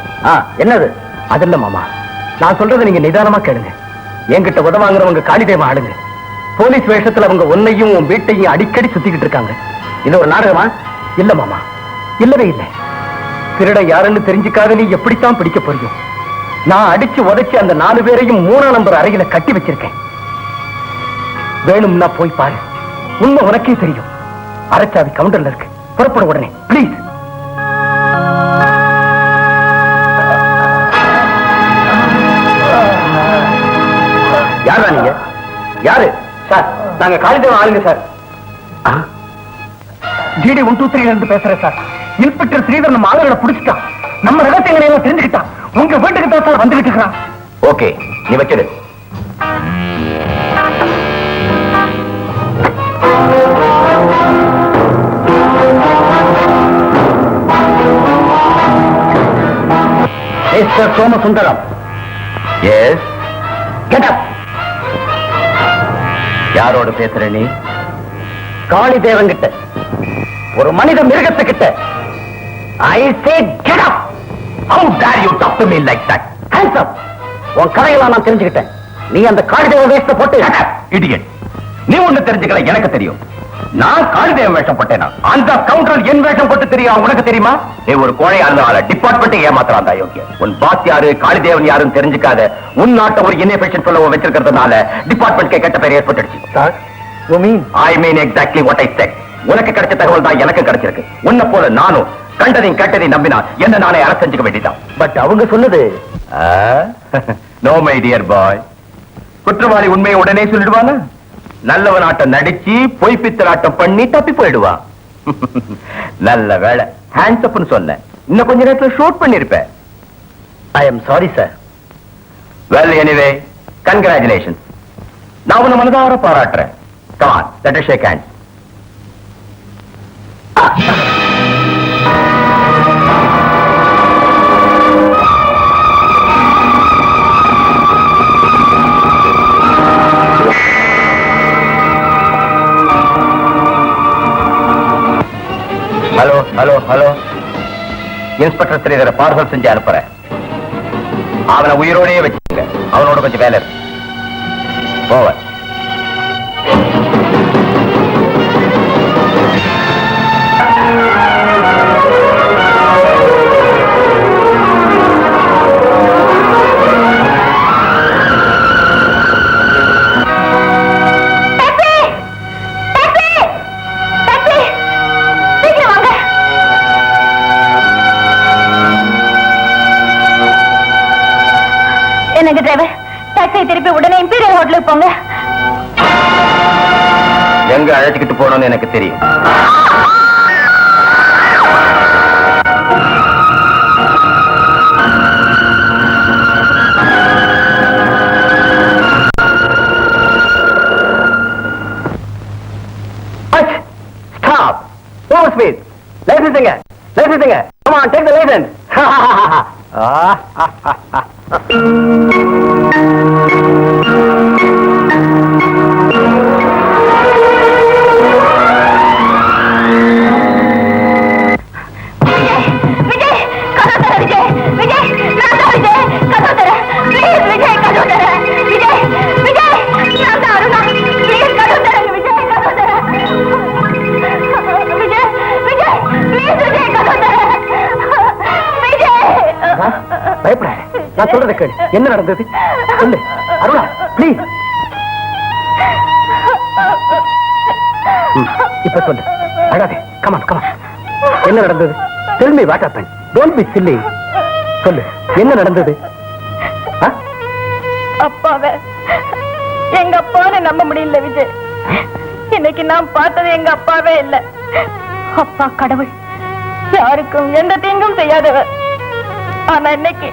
என்னது? அது இல்ல மாமா, நான் சொல்றதை நீங்க நிதானமா கேளுங்க. என்கிட்ட உதவாங்கிறவங்க காளிதேவன் ஆளுங்க. போலீஸ் வேஷத்துல அவங்க உன்னையும் உன் வீட்டையும் அடிக்கடி சுத்திக்கிட்டு இருக்காங்க. இது ஒரு நாடகமா? இல்ல மாமா, இல்லவே இல்லை. திருட யாருன்னு தெரிஞ்சுக்காத நீ எப்படித்தான் பிடிக்க போறியும். நான் அடிச்சு உதைச்சு அந்த 4 பேரையும் 3ஆம் நம்பர் அறையில கட்டி வச்சிருக்கேன். வேணும்னா போய் பாரு, உண்மை உனக்கே தெரியும். அரைச்சாவி கவுண்டர்ல இருக்கு, புறப்பட உடனே பிளீஸ். யாரா நீங்க? யாரு சார்? நாங்க காளிதேவன் ஆளுங்க சார். ஜிடி 123 இருந்து பேசுறேன் சார். இன்ஸ்பெக்டர் ஸ்ரீதர் நம்ம ஆளுகளை பிடிச்சிட்டான். நம்ம ரகசியங்களை எல்லாம் தெரிஞ்சுக்கிட்டான். உங்க வீட்டுக்கு தான் சார் வந்துகிட்டு இருக்கிறான். ஓகே, நீ வச்சிடு. Mister Somasundaram. Yes, get up. யாரோட பேசுற நீ? காளிதேவன் கிட்ட, ஒரு மனித மிருகத்துக்கிட்ட. I say get up. How dare you talk to me like that? Hands up. உன் கதையெல்லாம் நான் தெரிஞ்சுக்கிட்டேன். நீ அந்த காளிதேவன் வேஷத்தை போட்டு. இடியட், நீ ஒண்ணு தெரிஞ்சுக்கல, எனக்கு தெரியும். நான் காளிதேவன் வேஷம் போட்டேனா? அந்த கவுண்டர் என் வேஷம் போட்டு தெரியும், உனக்கு தெரியுமா? நீ ஒரு கோழையா இருந்தால டிபார்ட்மெண்ட் ஏமாத்துறான் தான் யோக்கிய. உன் பாஸ் யாரு, காளிதேவன் யாருன்னு தெரிஞ்சுக்காத உன் நாட்டை ஒரு இன்எஃபிஷியன்ட் சொல்ல வச்சிருக்கிறதுனால டிபார்ட்மெண்ட் கெட்ட பேர் ஏற்பட்டுடுச்சு. Sir, you mean? I mean exactly what I said. உனக்கு கிடைச்ச தகவல் தான் எனக்கு கிடைச்சிருக்கு. உன்னை போல நானும் கண்டதையும் கேட்டதையும் நம்பினா என்ன நானே அரசு செஞ்சுக்க வேண்டியதான். பட் அவங்க சொன்னது. நோ மை டியர் பாய், குற்றவாளி உண்மையை உடனே சொல்லிடுவாங்க. நல்லவனாட்டம் நடிச்சு பொய் பித்தலாட்டம் பண்ணி தப்பி போயிடுவான். நல்ல வேலை ஹேண்ட்ஸ் அப்னு சொன்ன, இன்னும் கொஞ்ச நேரத்தில் ஷூட் பண்ணிருப்பேன். I am sorry sir. Well anyway, congratulation. நான் உன்னை மனதார பாராட்டுறேன். Come on, let us shake hands. Hello hello hello, inspector ஸ்ரீதரை பார்சல் செஞ்சு அனுப்புறேன். அவனை உயிரோடே வச்சுங்க, அவனோட கொஞ்சம் வேலை இருக்கு. போவ எங்க அழைச்சுக்கிட்டு போனோம்னு எனக்கு தெரியும். Stop! Over speed! License எங்க? License எங்க? Come on, take the license! பயப்படாத, நான் சொல்றதை கேளு. என்ன நடந்தது சொல்லு அருணா, ப்ளீஸ். இப்ப சொல்லு, அழாதே. Come on come on. என்ன நடந்தது? Tell me what happened. Don't be silly. சொல்லு, என்ன நடந்தது? அப்பாவே, எங்க அப்பாவை நம்ப முடியல விஜய். இன்னைக்கு நான் பார்த்தது எங்க அப்பாவே இல்ல. அப்பா கடவுள், யாருக்கும் எந்த தீங்கும் செய்யாதவர். ஆனா இன்னைக்கு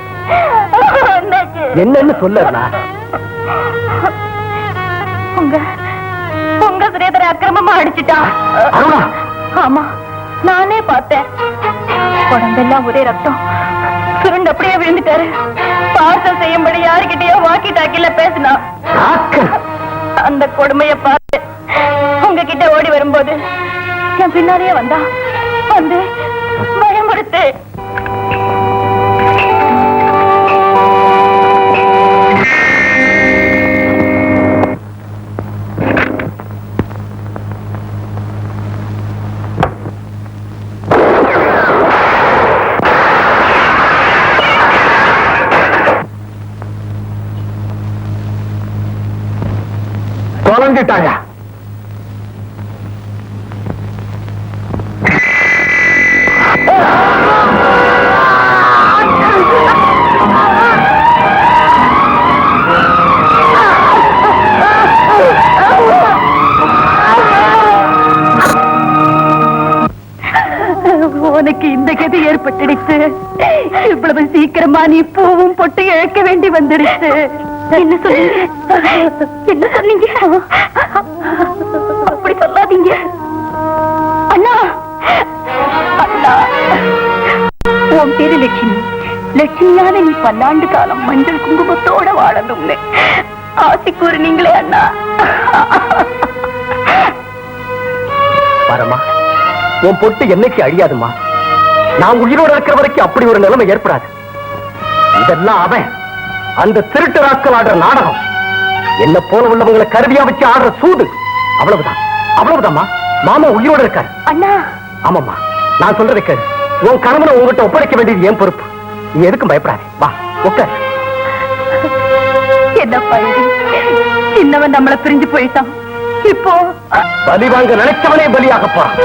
என்னன்னு சொல்லா? உங்க ஸ்ரீதரை அக்கிரமமா அடிச்சுட்டான். ஆமா, நானே பார்த்தேன். உடம்பெல்லாம் ஒரே ரத்தம், சுருண்டு அப்படியே விழுந்துட்டாரு. பார்சல் செய்யும்படி யாருக்கிட்டயோ வாக்கி டாக்கில பேசினா. அந்த கொடுமைய பார்த்து உங்ககிட்ட ஓடி வரும்போது என் பின்னாடியே வந்தா. வந்து பயமுறுத்து. தொலைஞ்சிட்டாயா? உனக்கு இந்த கதி ஏற்பட்டுடுச்சு. இவ்வளவு சீக்கிரமா நீ பூவும் பொட்டு இழக்க வேண்டி வந்துடுச்சு. என்ன சொன்னீங்க? என்ன சொன்னீங்க? அப்படி சொல்லாதீங்க அண்ணா. அண்ணா, உன் பேரு லட்சுமி. லட்சுமியான நீ பல்லாண்டு காலம் மஞ்சள் குங்குமத்தோட வாழணும்னு ஆசை கூறுனீங்களே அண்ணா. வரமா, உன் பொட்டு என்னைக்கு அழியாதுமா. நான் உயிரோடு இருக்கிற வரைக்கும் அப்படி ஒரு நிலைமை ஏற்படாது. இதெல்லாம் அவன் அந்த திருட்டு ராக்கள் ஆடுற நாடகம். என்ன போல உள்ளவங்களை கருவியா வச்சு ஆடுற சூது. அவ்வளவுதான், அவ்வளவுதான்மா. மாமா உயிரோடு இருக்காரு. அண்ணா. ஆமாம்மா, நான் சொல்றதை கேளு. உன் கணவனை உங்ககிட்ட ஒப்படைக்க வேண்டியது என் பொறுப்பு. நீ எதுக்கும் பயப்படாதே. வா உட்கார். என்னப்பா இது? சின்னவன் நம்மளை பிரிஞ்சு போயிட்டான். இப்போ பலி வாங்க நினைச்சவனே பலியாக போறான்.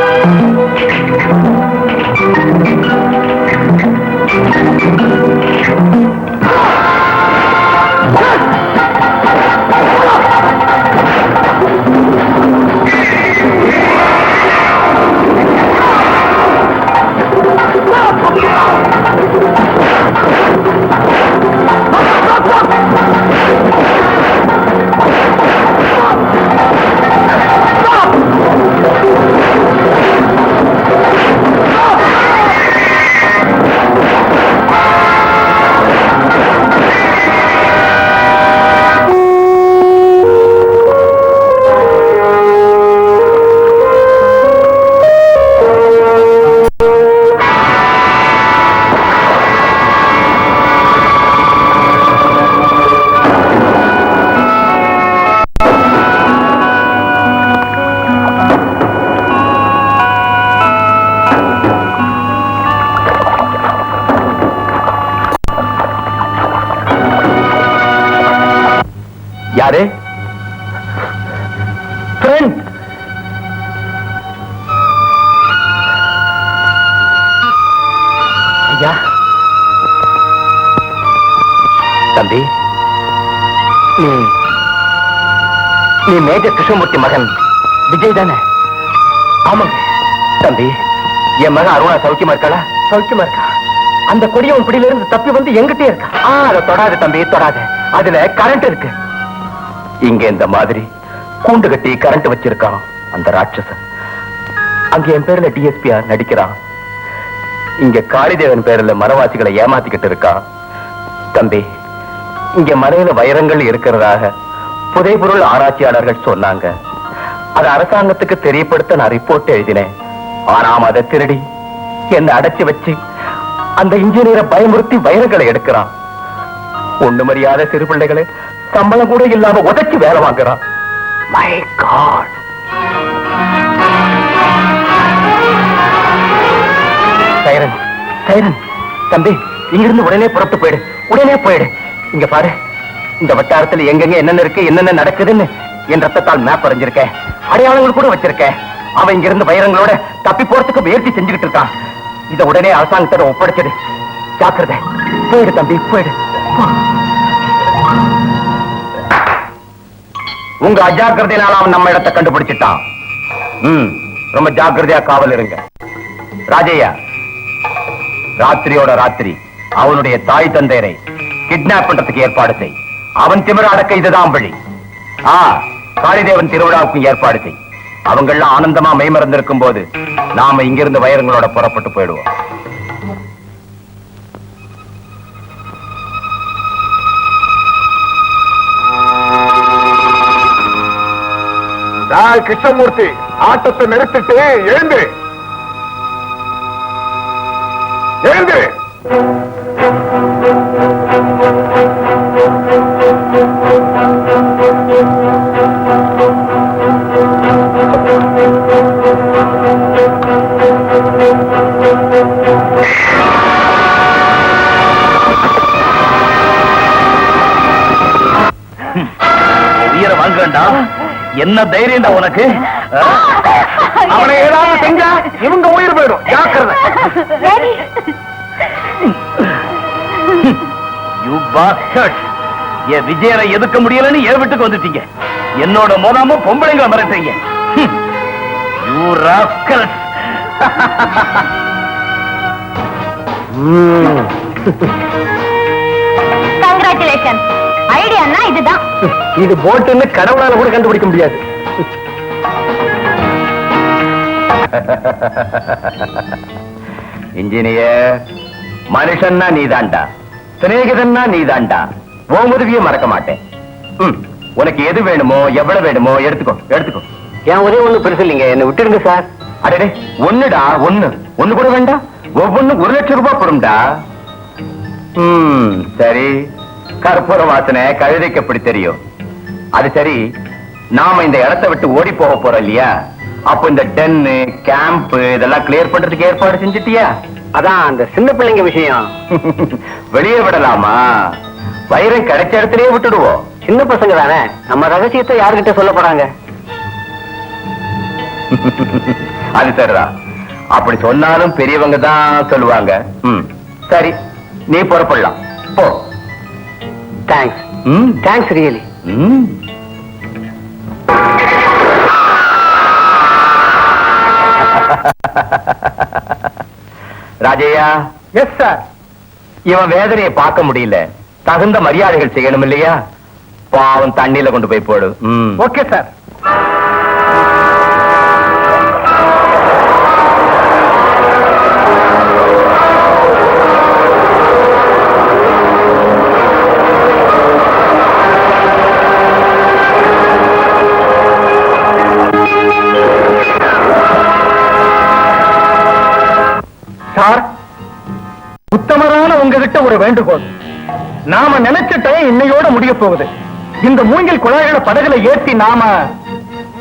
யாரு? ஃப்ரெண்ட். ஐயா, தம்பி, நீ மேஜர் கிருஷ்ணமூர்த்தி மகன் விஜய் தானே? ஆமாங்க. தம்பி, என் மகன் அருணா சௌக்கியமா இருக்காளா? சௌக்கியமா இருக்கா? அந்த கொடியவன் பிடியில இருந்து தப்பி வந்து எங்கிட்டே இருக்கா. அதை தொடாது தம்பி, தொடாது. அதுல கரண்ட் இருக்கு. இங்க இந்த மாதிரி கூண்டு கட்டி கரண்ட் வச்சிருக்கான் அந்த ராட்சசன். அங்க என் பேர்ல டிஎஸ்பியா நடிக்கிறான். இங்க காளிதேவன் பேர்ல மரவாசிகளை ஏமாத்திக்கிட்டு இருக்கான். தம்பி, இங்க மலையில வைரங்கள் இருக்கிறதாக புதைபொருள் ஆராய்ச்சியாளர்கள் சொன்னாங்க. அது அரசாங்கத்துக்கு தெரியப்படுத்த நான் ரிப்போர்ட் எழுதினேன். ஆனாம் அதை திருடி என்னை அடைச்சு வச்சு அந்த இன்ஜினியரை பயமுறுத்தி வைரங்களை எடுக்கிறான். ஒண்ணு மரியாத சிறு பிள்ளைகளை சம்பளம் கூட இல்லாம உதைச்சு வேலை வாங்குறான். My God! சைரன், சைரன், தம்பி, இங்கிருந்து உடனே புறப்பட்டு போயிடு, உடனே போயிடு. இங்க பாரு, இந்த வட்டாரத்துல எங்கெங்க என்னென்ன இருக்கு, என்னென்ன நடக்குதுன்னு என் ரத்தத்தால் மேப் வரைஞ்சிருக்கேன், அடையாளங்கள் கூட வச்சிருக்கேன். அவன் இங்கிருந்து வைரங்களோட தப்பி போறதுக்கு முயற்சி செஞ்சுக்கிட்டு இருக்கான். இத உடனே அரசாங்கத்திடம் ஒப்படைச்சிடு. ஜாக்கிரதை, போயிடு தம்பி, போயிடு. உங்க அஜாக்கிரதையினால அவன் நம்ம இடத்தை கண்டுபிடிச்சிட்டான். ரொம்ப ஜாக்கிரதையா காவல் இருங்க. ராஜையா, ராத்திரியோட ராத்திரி அவனுடைய தாய் தந்தையரை கிட்னாப் பண்றதுக்கு ஏற்பாடு செய். அவன் திமிர அடக்க இதுதான் வழி. காளிதேவன் திருவிழாவுக்கும் ஏற்பாடு செய். அவங்கெல்லாம் ஆனந்தமா மெய்மறந்திருக்கும் போது நாம இங்கிருந்து வைரங்களோட புறப்பட்டு போயிடுவோம். கிருஷ்ணமூர்த்தி, ஆட்டத்தை நிறுத்திட்டு எழுந்து, எழுந்து. உயிரை வாங்குறா. என்ன தைரியம்டா உனக்கு? அவனை ஏதாவது செஞ்சா இவங்க உயிர் போயிடும். ஜாக்கிரதை. You bastard! என் விஜயனை எதுக்க முடியலன்னு என் வீட்டுக்கு வந்துட்டீங்க. என்னோட மோதாம பொம்பளைங்களை மறைச்சீங்க. You rascals! Congratulations. ஐடியான்னா இதுதான். இது போட்டுன்னு கடவுளால கூட கண்டுபிடிக்க முடியாது. இன்ஜினியர், மனுஷன்னா நீதாண்டா, சிநேகிதன்னா நீதாண்டா. உன் உதவியை மறக்க மாட்டேன். உனக்கு எது வேணுமோ எவ்வளவு வேணுமோ எடுத்துக்கோ, எடுத்துக்கோ. என் உதவி ஒண்ணு பெருசு இல்லைங்க, என்ன விட்டுருங்க சார். அடடே, ஒண்ணுடா, ஒண்ணு கூட வேண்டாம். ஒவ்வொன்னு 1 லட்சம் ரூபாய் போடும்டா. சரி, கற்பூர வாசனை கழுதைக்கு எப்படி தெரியும்? அது சரி, நாம இந்த இடத்தை விட்டு ஓடி போக போறோம் இல்லையா? அப்ப இந்த டென்னு கேம்ப் இதெல்லாம் கிளியர் பண்றதுக்கு ஏற்பாடு செஞ்சுட்டியா? அதான் அந்த சின்ன பிள்ளைங்க விஷயம். வெளியே விடலாமா? வைரம் கிடைச்ச இடத்துலயே விட்டுடுவோம். சின்ன பசங்க தானே, நம்ம ரகசியத்தை யாருகிட்ட சொல்ல போறாங்க? அது சரிதான். அப்படி சொன்னாலும் பெரியவங்க தான் சொல்லுவாங்க. சரி, நீ புறப்படலாம், போ. Thanks. Thanks really. Rajaiah. Yes sir. இவன் வேதனையை பார்க்க முடியல, தகுந்த மரியாதைகள் செய்யணும் இல்லையா? பாவம், தண்ணியில கொண்டு போய் போடு. Okay sir. சார், உத்தமரான உங்ககிட்ட ஒரு வேண்டுகோள். நாம நினைச்ச டைம் இன்னையோட முடிய போகுது. இந்த மூங்கில் குழாய்களை படகுல ஏற்றி நாம...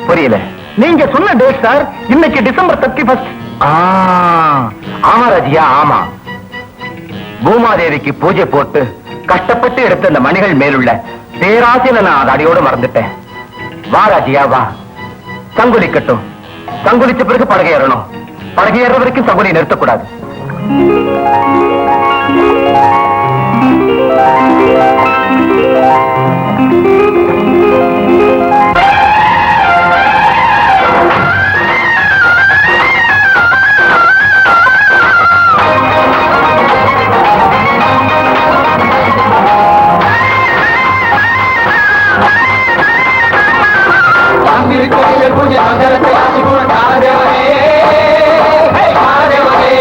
புரியல. நீங்க சொன்ன டேட் சார், இன்னைக்கு டிசம்பர் 31. ஆமா ராஜியா, ஆமா. பூமாதேவிக்கு பூஜை போட்டு கஷ்டப்பட்டு எடுத்த அந்த மணிகள் மேலுள்ள பேராசையில நான் அதை அடியோடு மறந்துட்டேன். வா ராஜியா, வா. சங்குலிக்கட்டும். சங்குலிச்ச பிறகு படகை ஏறணும். படகை ஏற வரைக்கும் சங்குலி நிறுத்தக்கூடாது. பூஜை மங்களத்தை ஆட்சி கூட காலதேவனே காலதேவனே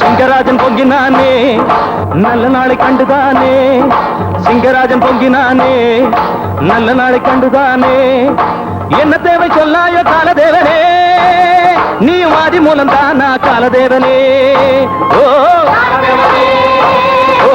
சிங்கராஜன் பொங்கினானே நல்ல நாளை கண்டுதானே சிங்கராஜன் பொங்கினானே நல்ல நாளை கண்டுதானே என்ன தேவை சொல்லாயோ காலதேவனே நீ வாதி மூலம் தானா காலதேவனே ஓ ஓ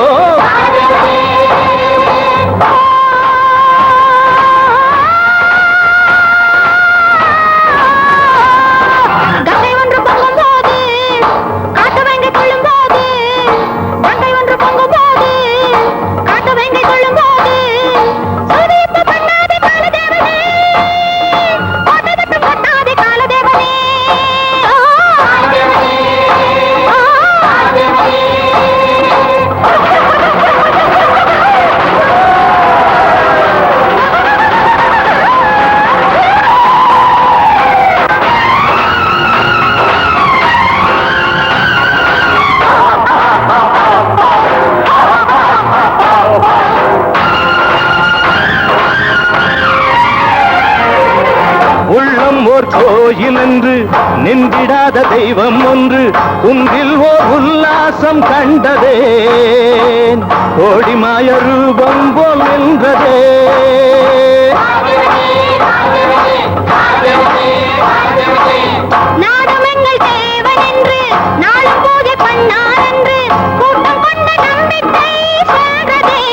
கோயில் என்று நின்றிடாத தெய்வம் ஒன்று குன்றில் ஓர் உல்லாசம் கண்டதே கோடிமாய ரூபம் போல் நின்றதே நாடமெங்கள் தேவன் என்று நாளும் பூஜை பண்ணார் என்று கூட்டம் கொண்ட நம்பிக்கை சென்றதே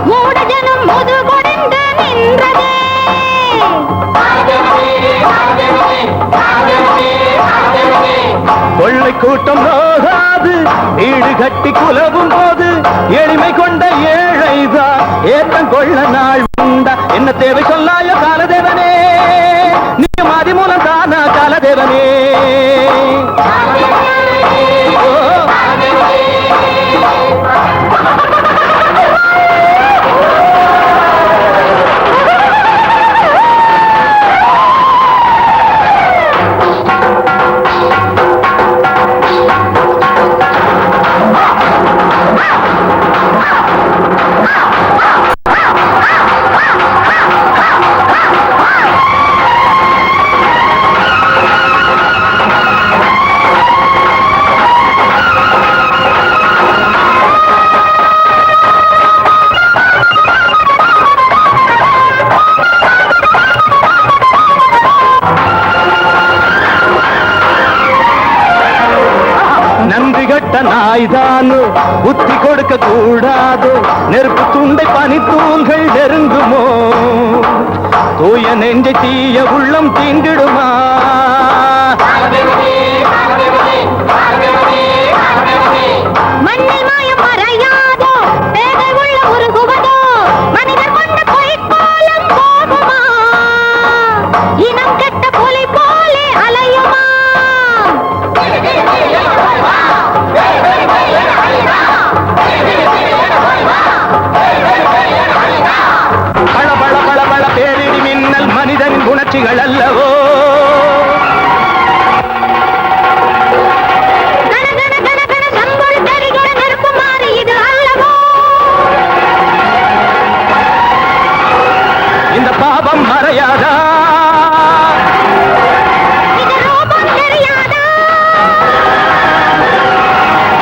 மூட ஜனம் முது கொண்டு நின்றதே கொள்ளை கூட்டம் நோகாது வீடு கட்டி குலவும் போது எளிமை கொண்ட ஏழைதான் ஏற்றம் கொள்ள நாள் உண்டா என்ன தேவை சொல்லாய காலதேவனே நீ மாதி மூலம் தானா காலதேவனே நாய்தானோ புத்தி கொடுக்க கூடாதோ நெருப்பு துண்டை பனித்தூள்கள் நெருங்குமோ தூய நெஞ்சை தீய உள்ளம் தீண்டிடுமா மண்ணில் மாயம் மறையாதோ பேதை உள்ள உருகுவதோ மனிதர் கொண்ட பொய்க்கோலம் போகுமா இனம் கெட்ட புலி போலே அலையுமா பள பள பள பள பேரிடி மின்னல் மனிதன் உணர்ச்சிகள் அல்லவோ இந்த பாவம் மறையாதா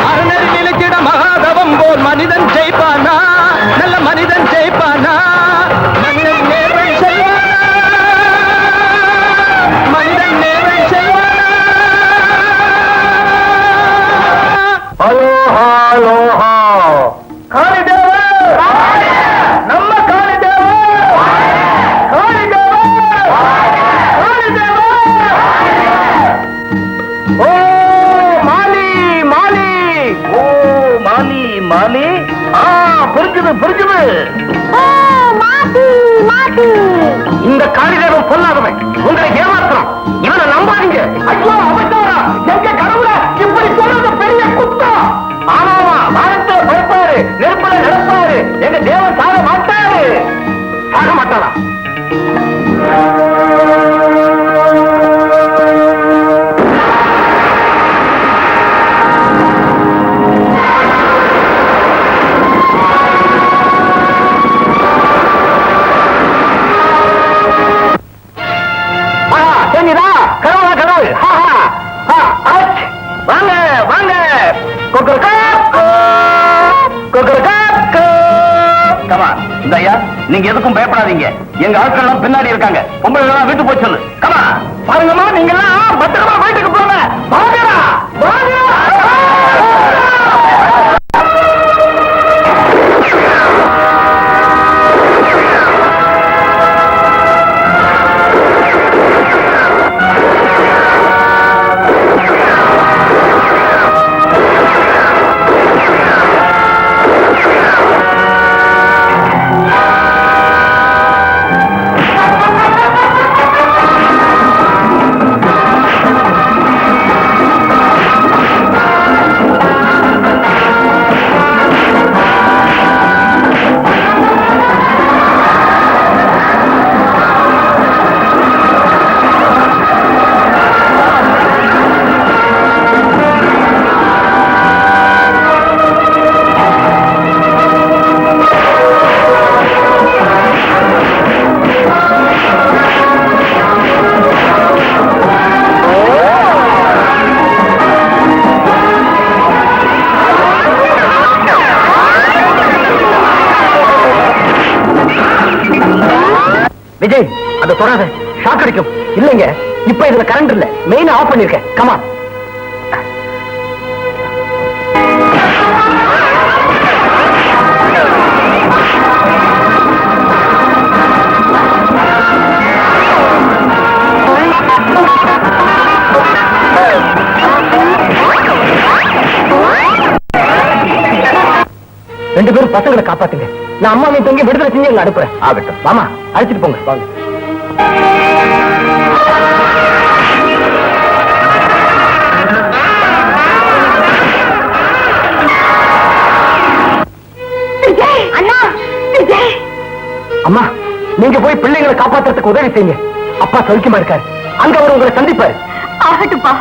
அறநெறி நிலைத்திட மகாதவம் போல் மனிதன் ஜெயிப்பானா நல்ல மனிதன் ஜெயிப்பானா மனிதன் நேர்வை செய்வானா மனிதன் நேர்வை செய்வானா அலோஹா அலோஹா காளிதேவ நம்ம காளிதேவ காளிதேவ காளிதேவ ஓ மாலி மாலி ஓ மாலி மாலி புரிஞ்சுது புரிஞ்சுது ஓ மாட்டி மாட்டி இந்த காளிதேவன் பொல்லாதவன் உங்களை ஏமாத்துறான் இவனை நம்பாதீங்க ஐயோ அவசரம் எங்க கடவுள இப்படி சொல்றது பெரிய குத்தம் ஆமாவா நெருப்புல நடப்பாரு. எங்க தேவன் சாக மாட்டாரு. சாக மாட்டாரா? கடவுளா கடவுள். வாங்க வாங்க. இந்த ஐயா, நீங்க எதுக்கும் பயப்படாதீங்க. எங்க ஆட்கள் எல்லாம் பின்னாடி இருக்காங்க. பொம்பளை எல்லாம் வீட்டு போய் சொல்லு. கமா பாருங்கம்மா, நீங்க எல்லாம் பத்திரமா வீட்டுக்கு போங்க. வாங்கடா வாங்க. விஜய், அதை தொடாத, ஷாக் அடிக்கும். இல்லைங்க, இப்ப இதுல கரண்ட் இல்ல, மெயின் ஆஃப் பண்ணிருக்கேன். கமான். ரெண்டு பேரும் பசங்களை காப்பாத்துங்க. நான் அம்மாவை தங்கி விடுதலை செஞ்சு எங்களை அனுப்புறேன். ஆகட்டும். மாமா, அழைச்சிட்டு போங்க. வாங்க. அம்மா, நீங்க போய் பிள்ளைங்களை காப்பாத்துறதுக்கு உதவி செய்யுங்க. அப்பா சௌக்கியமா இருக்காரு. அங்க அவர் உங்களை சந்திப்பாரு. ஆகட்டும்பா.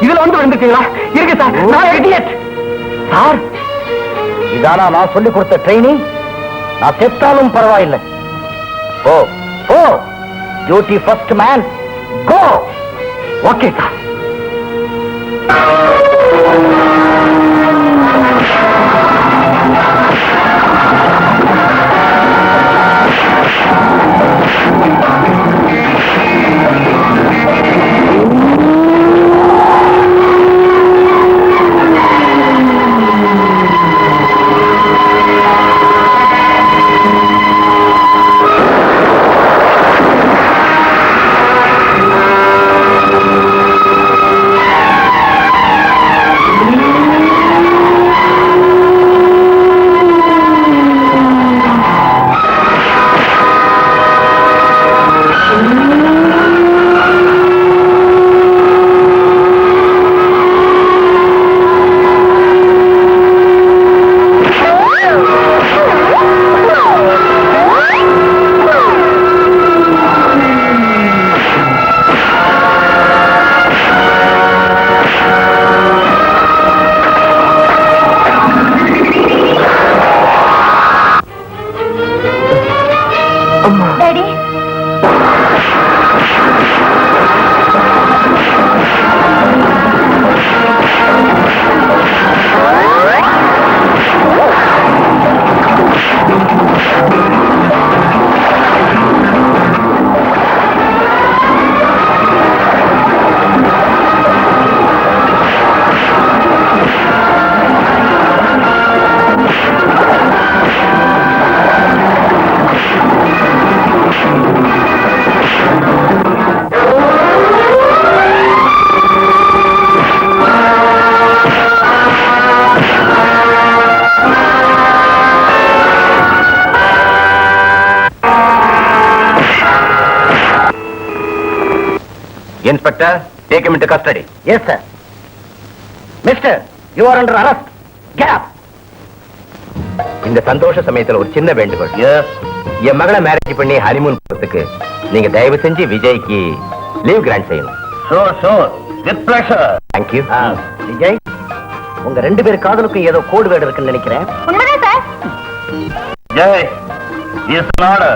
இதுல வந்து வந்துட்டீங்களா? இருக்கு சார். நான் இடியட் சார். இதானா நான் சொல்லி கொடுத்த ட்ரைனிங்? நான் செத்தாலும் பரவாயில்லை. Oh oh, duty first man, go. Okay sir. Inspector, take him into custody. Yes sir. Mister, you are under arrest. Get up. இந்த சந்தோஷ சமயத்துல ஒரு சின்ன வேண்டுகோள். எஸ், என் மகளை மேரேஜ் பண்ணி ஹனிமூன் போறதுக்கு நீங்க தயவு செஞ்சு விஜய்க்கு லீவ் கிராண்ட் செய்யணும். Sure sure, with pleasure. Thank you. Vijay, உங்க 2 பேர் காதலுக்கும் ஏதோ கோடு வேர்டு இருக்குன்னு நினைக்கிறேன். உண்மைதான் சார். Jai is not